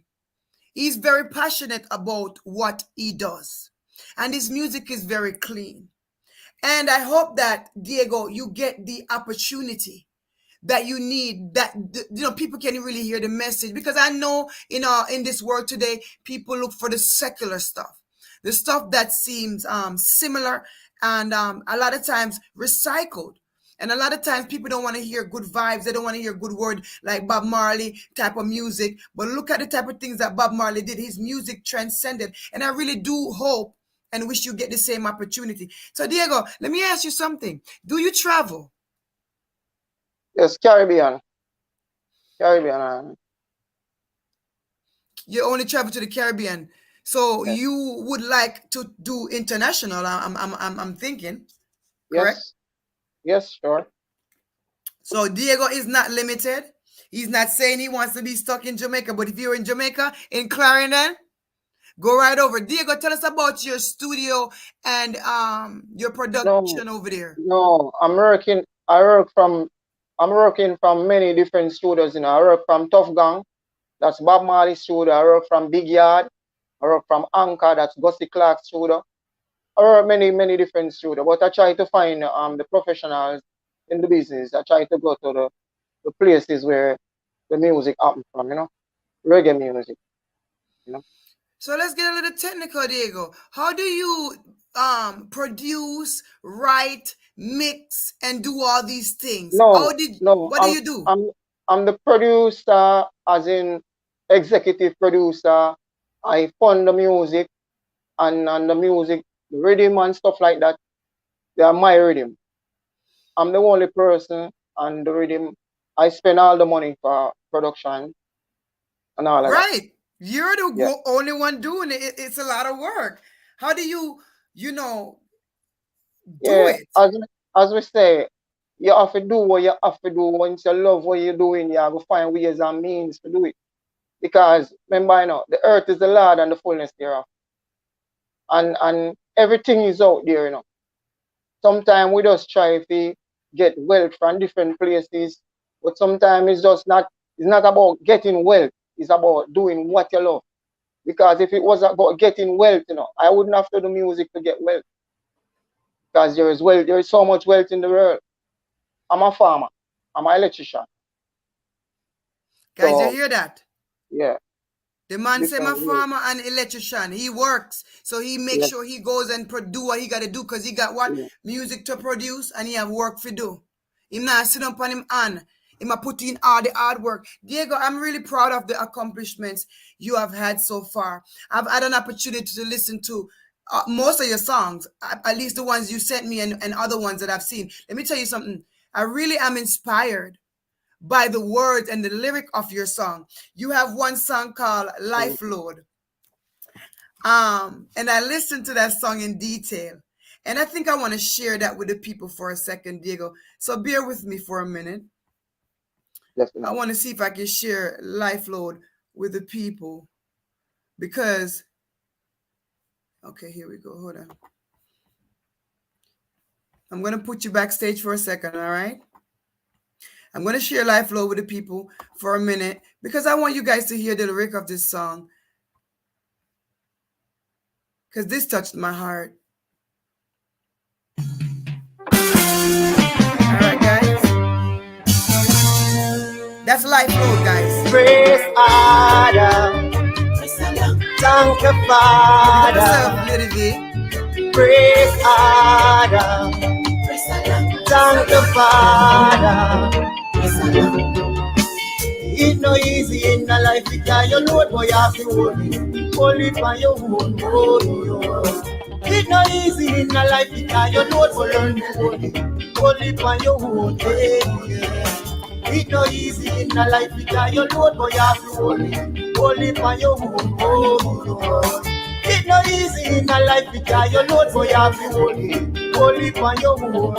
S2: He's very passionate about what he does. And his music is very clean. And I hope that, Diego, you get the opportunity that you need, that people can really hear the message, because I know in this world today people look for the secular stuff, the stuff that seems similar, and a lot of times recycled. And a lot of times people don't want to hear good vibes. They don't want to hear good word like Bob Marley type of music. But look at the type of things that Bob Marley did. His music transcended. And I really do hope and wish you get the same opportunity. So Diego, let me ask you something. Do you travel?
S4: Yes, Caribbean. Caribbean.
S2: You only travel to the Caribbean. So
S4: Yes.
S2: you would like to do international, I'm thinking, correct?
S4: Yes, sure.
S2: So Diego is not limited. He's not saying he wants to be stuck in Jamaica, but if you're in Jamaica, in Clarendon, go right over. Diego, tell us about your studio and your production over there.
S4: No, I'm working from many different studios, I work from Tough Gang, that's Bob Marley studio. I work from Big Yard. I work from Anchor, that's Gussie Clark studio. I work many different studios, but I try to find the professionals in the business. I try to go to the places where the music happens from, reggae music,
S2: So let's get a little technical, Diego. How do you produce, write, mix, and do all these things?
S4: No,
S2: What do you do?
S4: I'm the producer, as in executive producer. I fund the music and the music, the rhythm and stuff like that. They are my rhythm. I'm the only person on the rhythm. I spend all the money for production and all of that.
S2: Right. You're the only one doing it. It's a lot of work. How do you do it?
S4: As we say, you have to do what you have to do. Once you love what you're doing, you have to find ways and means to do it. Because remember, the earth is the Lord and the fullness thereof. And everything is out there, Sometimes we just try to get wealth from different places, but sometimes it's not about getting wealth, it's about doing what you love. Because if it was about getting wealth, I wouldn't have to do music to get wealth. Because there is so much wealth in the world. I'm a farmer. I'm an electrician.
S2: Guys, you hear that?
S4: Yeah.
S2: The man say, I'm a farmer and electrician. He works. So he makes sure he goes and do what he got to do, because he got what? Yeah. Music to produce, and he have work to do. He not sit up on him and he might put in all the hard work. Diego, I'm really proud of the accomplishments you have had so far. I've had an opportunity to listen to most of your songs, at least the ones you sent me and other ones that I've seen. Let me tell you something. I really am inspired by the words and the lyric of your song. You have one song called Life Load. And I listened to that song in detail. And I think I want to share that with the people for a second, Diego. So bear with me for a minute. I want to see if I can share Life Load with the people because, okay, here we go. Hold on. I'm going to put you backstage for a second, all right? I'm going to share Life Load with the people for a minute because I want you guys to hear the lyric of this song because this touched my heart. All right, guys. That's Life Load, guys.
S3: Praise Adam. Thank you, Father. Praise Adam. Thank you, Father. It's no easy in the life because you know what you have to hold it by your own. It's no easy in the life because you know what you learn to hold it by your own. It's no easy in the life because you know what you have to hold it by your own. It's no easy in the life because you know what you have to hold it by your own.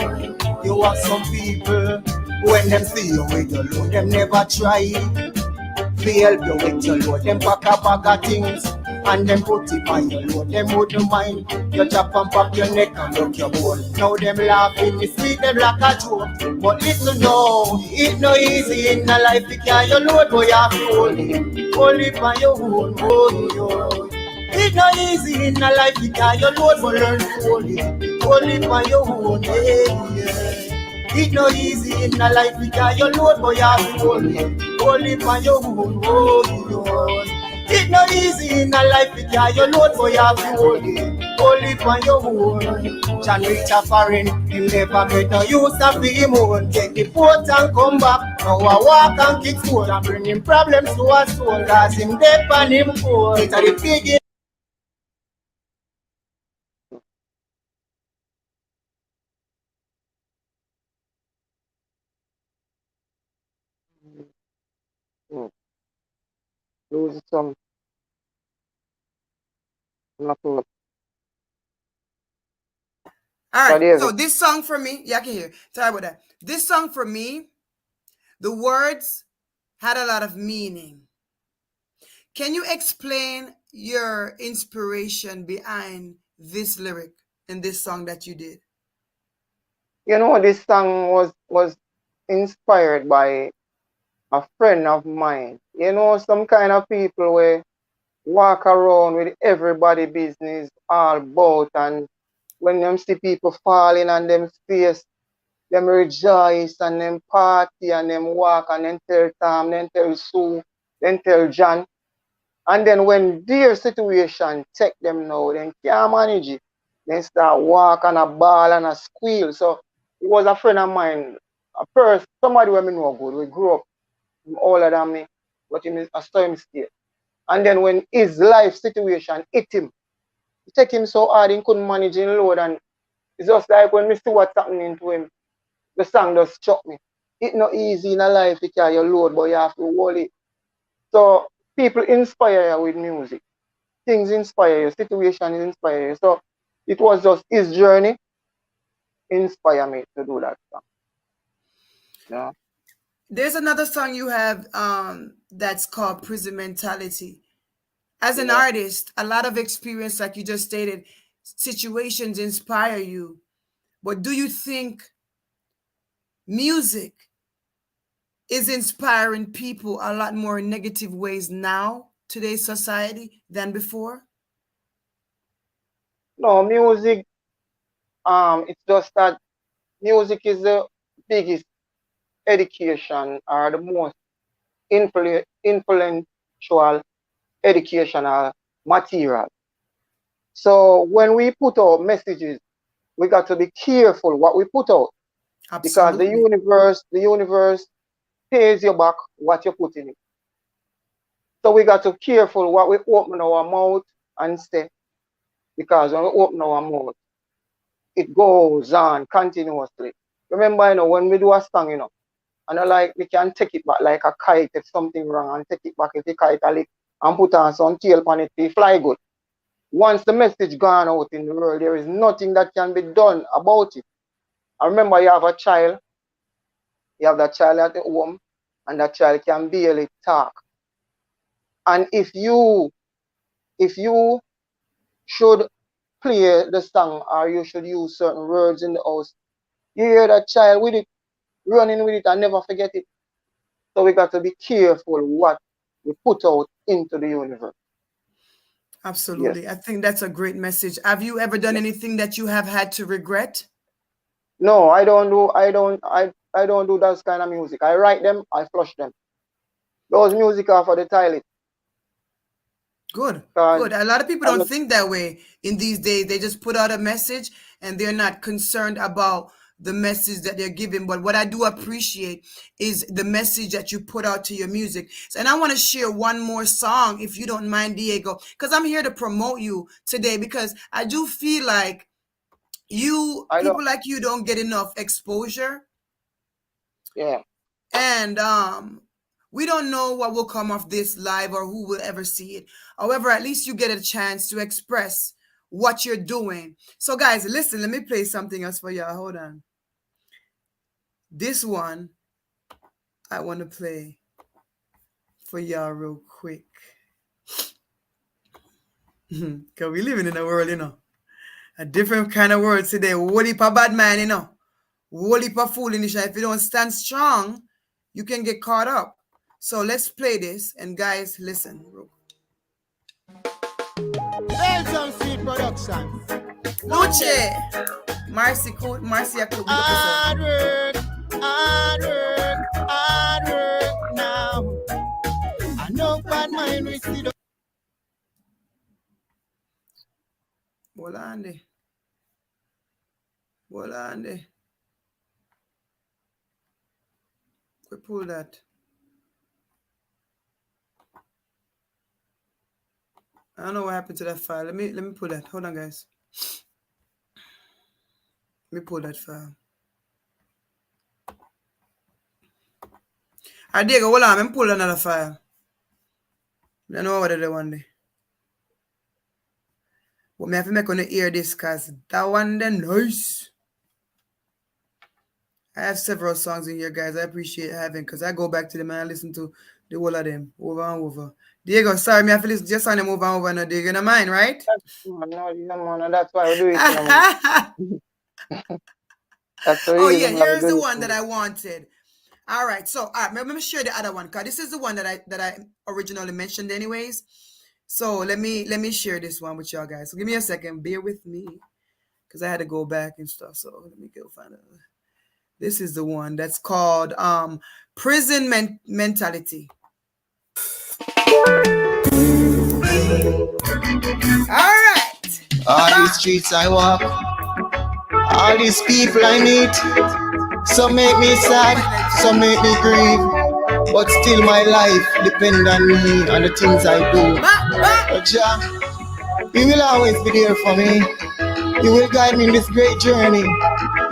S3: You have some people when them see you with your load, them never try to help you with your load. Them pack a bag of things and them put it on your load. Them wouldn't mind you chop and pop your neck and look your bone. Now them laughing, you see them like a joke. But listen now, it's no easy in the life because you load, but you have to hold it on your own. It's no easy in the life because you load, but learn to hold it on your own. It's no easy in the life because you load, but you have to hold it on your own. It's no easy in the life because you load, but you have to hold it on your own. John reach a foreign, he never get no use of him own. Take the boat and come back, now I walk and kick food and bring him problems to us soul. Cause him dead and him poor. It's a the big
S4: Lose some. Nothing.
S2: All right. So this song for me, yeah, I can hear. Sorry about that. This song for me, the words had a lot of meaning. Can you explain your inspiration behind this lyric in this song that you did?
S4: You know, this song was inspired by a friend of mine. You know, some kind of people where walk around with everybody business all about, and when them see people falling on them face, them rejoice and them party and them walk and then tell Tom, then tell Sue, then tell John. And then when their situation take them now, then can't manage it. Then start walk and a ball and a squeal. So it was a friend of mine, a person, somebody who me know good. We grew up older than me, but I saw him stay. And then when his life situation hit him, it take him so hard he couldn't manage his load. And it's just like when we see what's happening to him, the song just struck me. It's not easy in a life because you load, but you have to hold it. So people inspire you with music. Things inspire you, situations inspire you. So it was just his journey inspire me to do that song. Yeah.
S2: There's another song you have that's called Prison Mentality. As an artist, a lot of experience, like you just stated, situations inspire you. But do you think music is inspiring people a lot more in negative ways now, today's society, than before?
S4: No, music, it's just that music is the biggest education or the most influential educational material. So when we put out messages, we got to be careful what we put out. Because the universe pays you back what you put in it. So we got to be careful what we open our mouth and say. Because when we open our mouth, it goes on continuously. Remember, when we do a song, and we can take it back like a kite if something wrong, and take it back if the kite a lick, and put on some tail on it to fly good. Once the message gone out in the world, there is nothing that can be done about it. I remember you have a child, you have that child at the home, and that child can barely talk. And if you should play the song or you should use certain words in the house, you hear that child with it, running with it and never forget it. So we got to be careful what we put out into the universe.
S2: Absolutely. Yes. I think that's a great message. Have you ever done anything that you have had to regret?
S4: No, I don't do that kind of music. I write them, I flush them. Those music are for the toilet.
S2: Good. Good. A lot of people don't think that way in these days. They just put out a message and they're not concerned about the message that they're giving. But what I do appreciate is the message that you put out to your music. And I want to share one more song, if you don't mind, Diego, because I'm here to promote you today, because I do feel like people like you don't get enough exposure.
S4: Yeah.
S2: And we don't know what will come of this live or who will ever see it. However, at least you get a chance to express what you're doing. So guys, listen, let me play something else for y'all. Hold on. This one I want to play for y'all real quick. Because we living in a world, a different kind of world today. Whole heap of bad man, whole heap of foolishness. If you don't stand strong, you can get caught up. So let's play this, and guys, listen.
S3: Belgium Street Production.
S2: Luce, Marcia
S3: hard work now. I know bad mind we see the
S2: Bolande. We pull that. I don't know what happened to that file. Let me pull that. Hold on, guys. Let me pull that file. Diego, hold on. Let me pull another file. I know what they one day. But me have to make on the ear this, because that one then nice. I have several songs in here, guys. I appreciate having, because I go back to them and I listen to the whole of them over and over. Diego, sorry, me have to listen just on them over and over. No, Diego, no mind, right?
S4: That's why we do it. That's the reason.
S2: Here's the one that I wanted. All right, so let me share the other one, because this is the one that I originally mentioned anyways. So let me share this one with y'all guys. So give me a second, bear with me, because I had to go back and stuff. So let me go find it. This is the one that's called Prison Mentality. All right.
S3: All these streets I walk, all these people I meet, some make me sad, some make me grieve, but still my life depends on me and the things I do. But Jah, you will always be there for me. You will guide me in this great journey.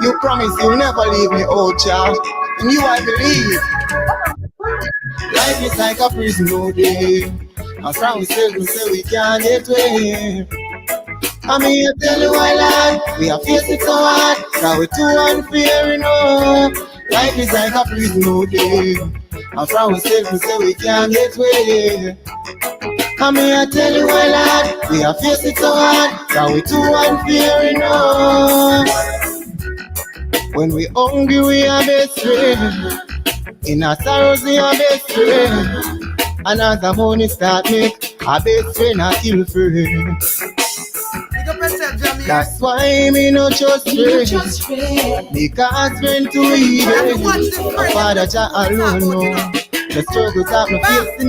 S3: You promise you'll never leave me, oh Jah. In you I believe. Life is like a prison, no day. And from we say we can't get away. I mean, I tell you why, lad, we are facing so hard, cause we're too unfair, Life is like a prison, no day. And from we say we can't get away. I mean, I tell you why, lad, we are facing so hard, cause we're too unfair, When we hungry, we are best friend. In our sorrows, we are best friend. And as the money start make, our best friend a kill friend. That's why me no trust friend. Because friend too evil. My father Jah alone know. The struggles that me face,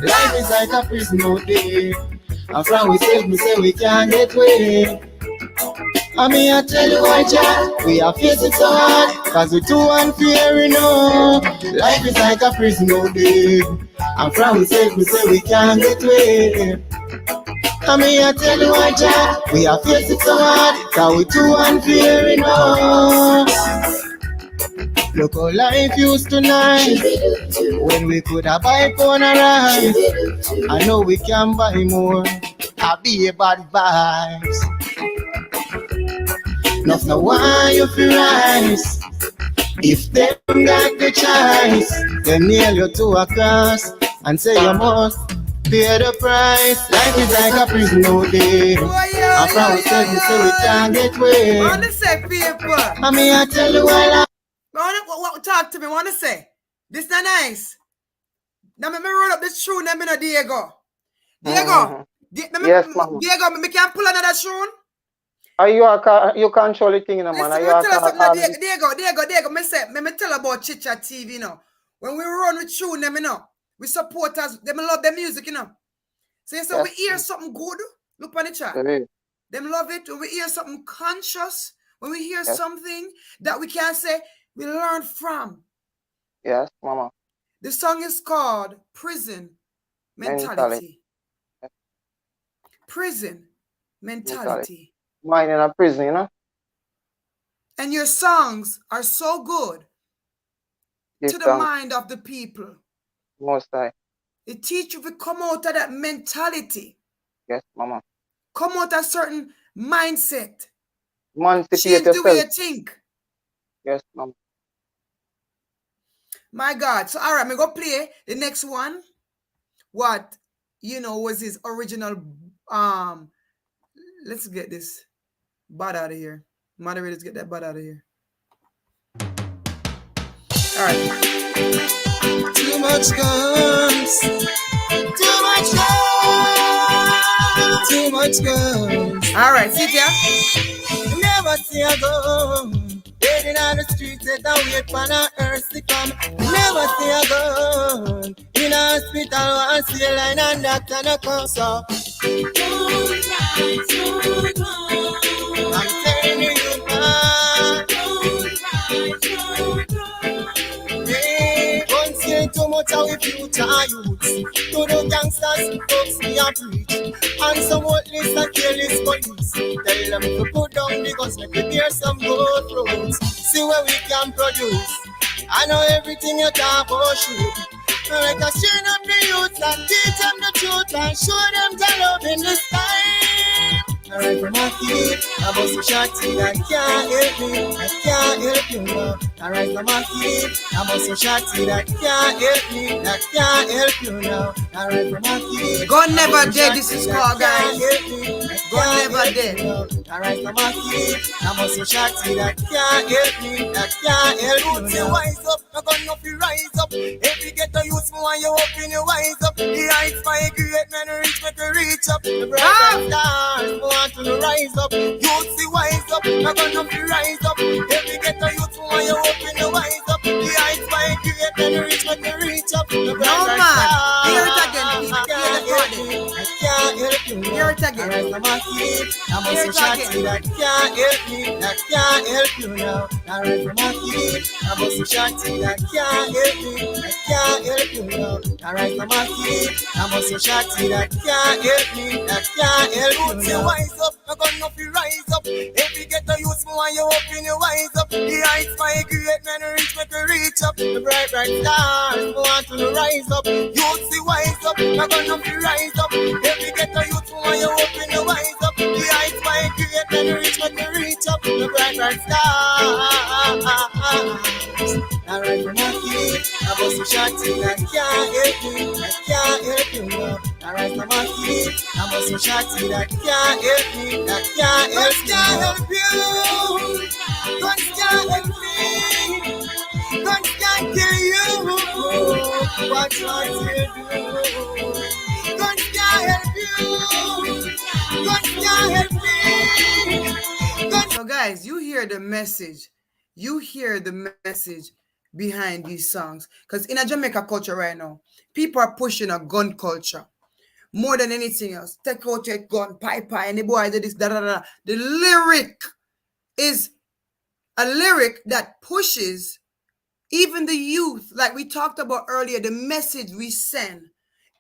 S3: Life is like a prison out there. And from we say we can't get away. I mean, I tell you why, Jah, we are facing so hard, cause we're too unfair, Life is like a prison out there. And from we say we can't get away. I mean, I tell you what, Jack, we are facing so hard, cause we too unfair enough. Look how life used to nice, when we could have buy phone a rice. I know we can buy more, I be a bad vibes. Not no why you feel rise. If them got the choice, they nail you to a cross and say you must pay the price. Life is like a prison no day. I promise you, so we can't get away.
S2: Wanna say people?
S3: I mean, I tell you what
S2: Talk to me. Wanna say this not nice? Now me roll up this tune. Let me know Diego. Diego,
S4: Yes, mama.
S2: Diego, me can pull another tune.
S4: You control the thing, you know, man.
S2: Listen, me tell us something. Diego. Me tell about Chit Chat TV, you know. When we run with tune them, you know, we support us. Them love the music, you know. So you say we hear something good. Look on the chat. Them love it. When we hear something conscious, when we hear something that we can say we learn from.
S4: Yes, mama.
S2: The song is called Prison Mentality. Prison Mentality.
S4: Mine in a prison, you know.
S2: And your songs are so good to the mind of the people.
S4: Most high.
S2: It teach you to come out of that mentality.
S4: Yes, mama.
S2: Come out of a certain mindset.
S4: Change
S2: the way you think.
S4: Yes, mama.
S2: My God. So, all right, I'm going to play the next one. What, was his original, let's get this butt out of here. Moderators, get that butt out of here. All right.
S3: Too much guns. Too much guns. Too much guns.
S2: All right, sit here.
S3: Never see a gun. Waiting on the streets, that I wait for the earth to come. Never see a gun. In a hospital, I see a line and doctor no come. So, I'm telling you, too much of the future youths. To the gangsters, folks we are preach. And some worthless and careless police. Tell them to put down the guns, make we bear some good fruits. See where we can produce. I know everything you talk about shoot. Like a strain up the youths and teach them the truth and show them the love in this time. Alright, from my kid, I bust a shotty that can't help me, that can't help you now. Alright, from my kid, I bust a shotty that can't help me, that can't help you now. Alright, from my kid,
S2: God never dead, this is called, guys. God never dead.
S3: Alright, from my kid, I bust a shotty that can't help me, that can't help you now. Wise up, I'm gonna be rise up. Every ghetto youth, want you up in your wise up. The heights my great men reach, make you reach up. The bright stars, want to rise up. Youth see wise up, I'm gonna be rise up. Every ghetto youth, want you up in your wise up. The heights my great men reach, make you reach up. The bright stars,
S2: hear it again. Hear it again.
S3: I'm a kid, I'm a shotty that can't help me, that can't help you now. Alright, from a kid, I'm a shotty that can't help me, that can't help you now. Alright, I'm a kid, I'm a shotty that can't help me, that can't help you now. Wise up, I'm gonna be rise up. Every ghetto youth, want you up in your wise up. The heights my great men reach, make you reach up. The bright stars, want to rise up. Youth see wise up, I'm gonna be rise up. Every ghetto youth, want you up in your wise up. The heights my great men reach, make you reach up. The bright stars. Alright, from my kid, I was a shotty that can't help me, that can't help you now. Alright, from my kid, I was a shotty that can't help me, that can't help you. Guns can't help me. Guns can't kill you. Watch what you do. Guns can't help you. Guns can't help me.
S2: So guys, you hear the message. You hear the message behind these songs. Because in a Jamaica culture right now, people are pushing a gun culture more than anything else. Take out your gun, pie, and the boy did this, da da da. The lyric is a lyric that pushes even the youth, like we talked about earlier, the message we send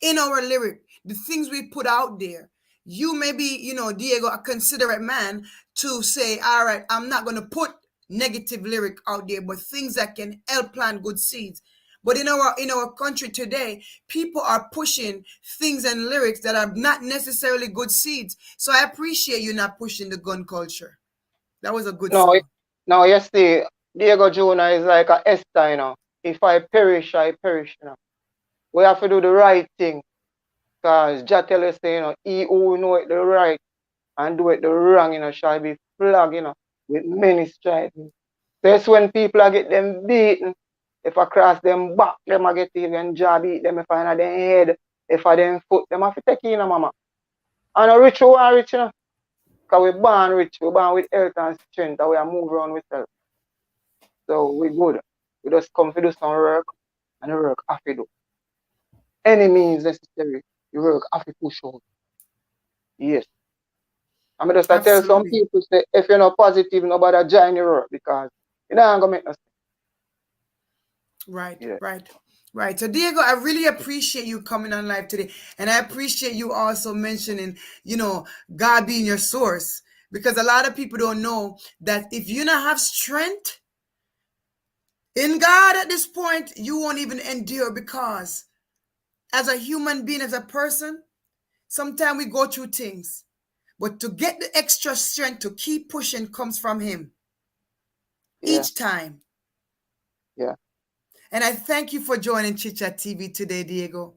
S2: in our lyric, the things we put out there. you may be, Diego, a considerate man to say, all right, I'm not going to put negative lyric out there, but things that can help plant good seeds. But in our country today, people are pushing things and lyrics that are not necessarily good seeds. So I appreciate you not pushing the gun culture. That was a good
S4: No,
S2: song.
S4: no, you see, Deago Junior is like a Esther, If I perish, I perish. We have to do the right thing. Because Jah tell us, he who know it the right and do it the wrong, shall be flogged, with many stripes. That's when people are get them beaten. If I cross them back, them I get even Jah beat them. If I in them head, if I them foot, them have to take in, mama. And a rich who are rich, Because we born rich, we born with health and strength, and we are move around with self. So we good. We just come to do some work, and the work have to do. Any means necessary, the work have to push out. Yes. I'm just I tell some
S2: Absolutely.
S4: people say if you're not positive, nobody join your work because you don't gonna make no sense.
S2: Right,
S4: Yeah.
S2: right, right. So, Diego, I really appreciate you coming on live today. And I appreciate you also mentioning, God being your source. Because a lot of people don't know that if you don't have strength in God at this point, you won't even endure. Because as a human being, as a person, sometimes we go through things. But to get the extra strength to keep pushing comes from Him
S4: Yeah.
S2: each time.
S4: Yeah.
S2: And I thank you for joining Chit Chat TV today, Diego.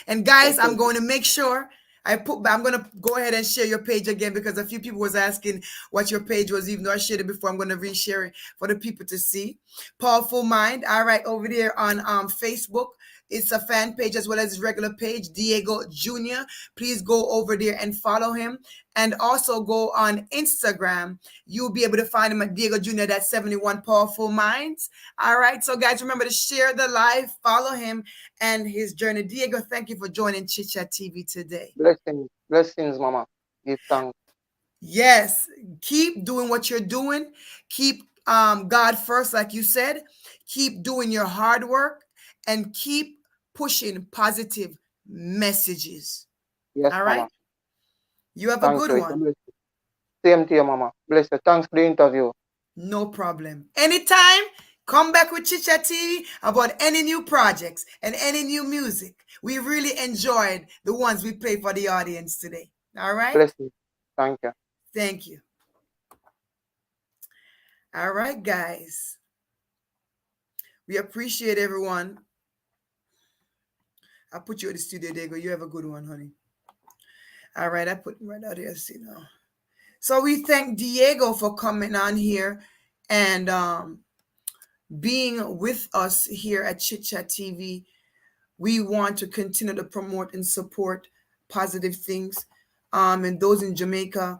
S2: And guys, I'm
S4: Okay.
S2: going to make sure I'm going to go ahead and share your page again because a few people was asking what your page was, even though I shared it before. I'm going to reshare it for the people to see. Powerful Mind. All right, over there on Facebook. It's a fan page as well as his regular page, Deago Junior. Please go over there and follow him. And also go on Instagram. You'll be able to find him at Deago Junior. That's 71 Powerful Minds. All right. So, guys, remember to share the live, follow him and his journey. Diego, thank you for joining Chit Chat TV today.
S4: Blessings. Blessings, mama. Give thanks.
S2: Yes. Keep doing what you're doing. Keep God first, like you said. Keep doing your hard work and keep pushing positive messages.
S4: Yes,
S2: All
S4: mama.
S2: right. You have a
S4: Thank
S2: good
S4: you. It's a
S2: one.
S4: blessing. Same to you, mama. Bless you. Thanks for the interview.
S2: No problem. Anytime, come back with Chit Chat TV about any new projects and any new music. We really enjoyed the ones we played for the audience today. All right.
S4: Blessings. Thank you.
S2: Thank you. All right, guys. We appreciate everyone. I'll put you in the studio, Diego. You have a good one, honey. All right, I put him right out here. See now. So we thank Diego for coming on here and being with us here at Chit Chat TV. We want to continue to promote and support positive things. And those in Jamaica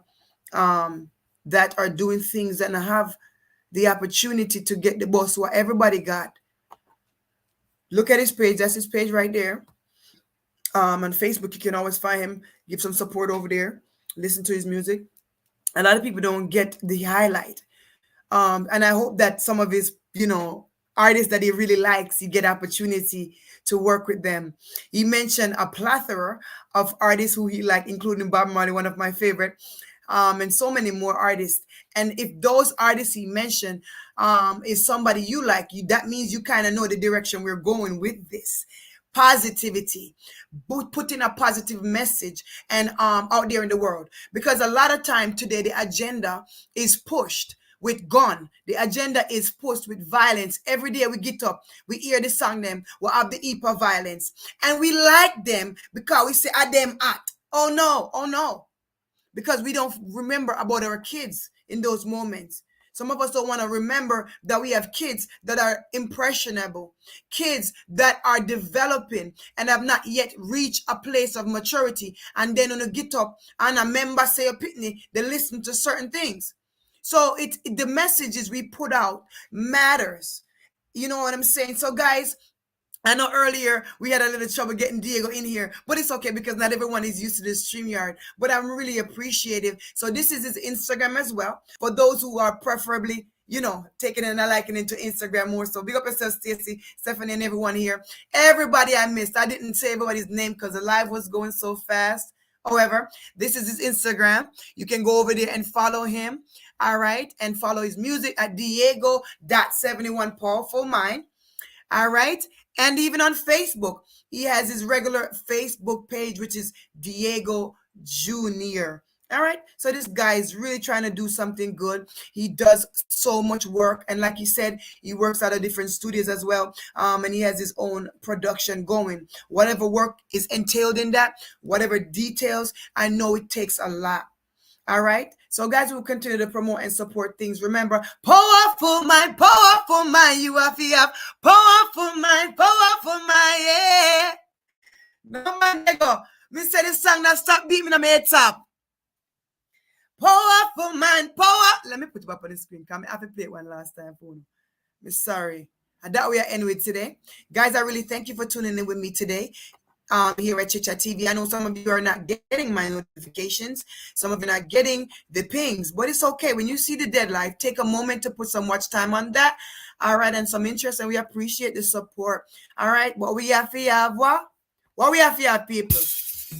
S2: that are doing things and have the opportunity to get the bus what everybody got. Look at his page. That's his page right there. On Facebook, you can always find him. Give some support over there. Listen to his music. A lot of people don't get the highlight. And I hope that some of his, artists that he really likes, he get opportunity to work with them. He mentioned a plethora of artists who he like, including Bob Marley, one of my favorite, and so many more artists. And if those artists he mentioned is somebody you like, that means you kind of know the direction we're going with this. Positivity, putting a positive message and out there in the world, because a lot of time today the agenda is pushed with gun. The agenda is pushed with violence. Every day we get up, we hear the song them, we have the heap of violence, and we like them because we say, "Are them at?" Oh no, oh no, because we don't remember about our kids in those moments. Some of us don't want to remember that we have kids that are impressionable, kids that are developing and have not yet reached a place of maturity. And then when you get up and a member say a pitney, they listen to certain things. So the messages we put out matters. You know what I'm saying? So guys, I know earlier we had a little trouble getting Diego in here, but it's okay because not everyone is used to this StreamYard. But I'm really appreciative. So this is his Instagram as well. For those who are preferably, taking and liking into Instagram more. So big up yourself, Stacy, Stephanie, and everyone here. Everybody I missed. I didn't say everybody's name because the live was going so fast. However, this is his Instagram. You can go over there and follow him. All right. And follow his music at Deago.71 Powerful Mind. All right. And even on Facebook, he has his regular Facebook page, which is Deago Junior. All right. So this guy is really trying to do something good. He does so much work. And like he said, he works out of different studios as well. And he has his own production going. Whatever work is entailed in that, whatever details, I know it takes a lot. All right. So guys, we'll continue to promote and support things. Remember, powerful mind, you have to have powerful mind, yeah. No man, they go. Me say this song that stop beating on my head top. Powerful mind, power. Let me put it up on the screen. Come, I have to play it one last time for you. I'm sorry. And that we are ending with today. Guys, I really thank you for tuning in with me today. Here at Chit Chat TV. I know some of you are not getting my notifications. Some of you are not getting the pings, but it's okay. When you see the deadline, take a moment to put some watch time on that. All right, and some interest, and we appreciate the support. All right, what we have for you have what? What we have for you, people?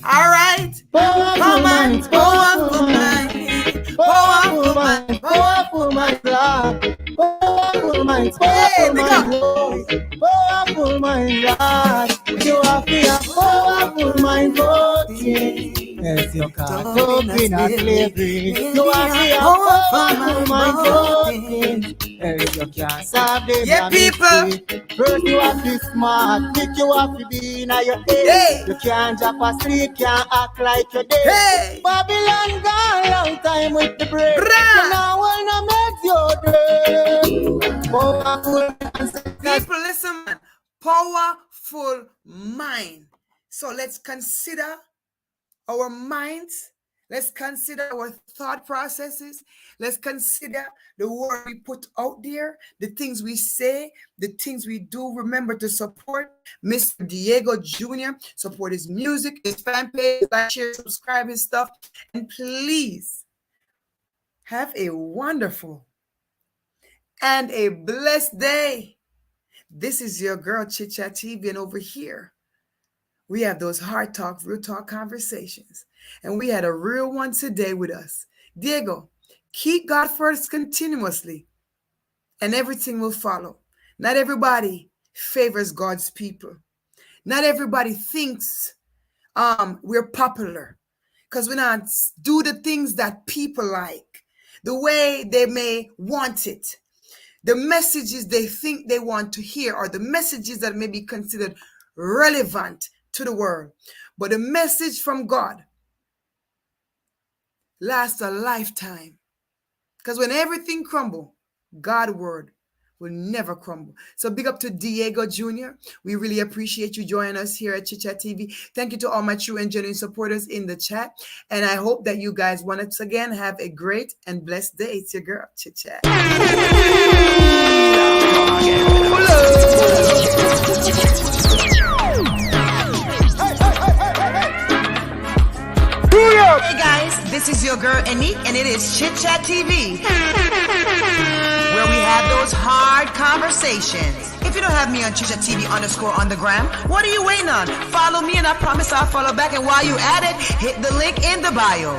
S2: All right, powerful mind, powerful mind, powerful mind,
S3: powerful mind, powerful mind, powerful mind, powerful mind, you have to powerful mind, voting. Yes, you can't go in a slavery. You have to powerful mind, voting. Yes, you can't solve them.
S2: Yeah, people.
S3: First you have to smart, think you have to be in your head. You can't drop a sleep, can't act like you're dead.
S2: Hey.
S3: Babylon gone long time with the bread. So now I wanna make your day. Powerful.
S2: People, listen, man. Powerful mind. So let's consider our minds. Let's consider our thought processes. Let's consider the word we put out there, the things we say, the things we do. Remember to support Mr. Deago Junior. Support his music, his fan page, like, share, subscribe, his stuff. And please have a wonderful and a blessed day. This is your girl, Chit Chat TV, and over here, we have those hard talk, real talk conversations. And we had a real one today with us. Deago, keep God first continuously, and everything will follow. Not everybody favors God's people. Not everybody thinks we're popular, because we not do the things that people like, the way they may want it. The messages they think they want to hear are the messages that may be considered relevant to the world. But the message from God lasts a lifetime. Because when everything crumbles, God's word will never crumble. So big up to Deago Junior. We really appreciate you joining us here at Chit Chat TV. Thank you to all my true and genuine supporters in the chat. And I hope that you guys once again have a great and blessed day. It's your girl, Chit Chat.
S1: Hey guys, this is your girl Anik, and it is Chit Chat TV, where we have those hard conversations. If you don't have me on Chit Chat TV _ on the gram, what are you waiting on? Follow me and I promise I'll follow back. And while you at it, hit the link in the bio.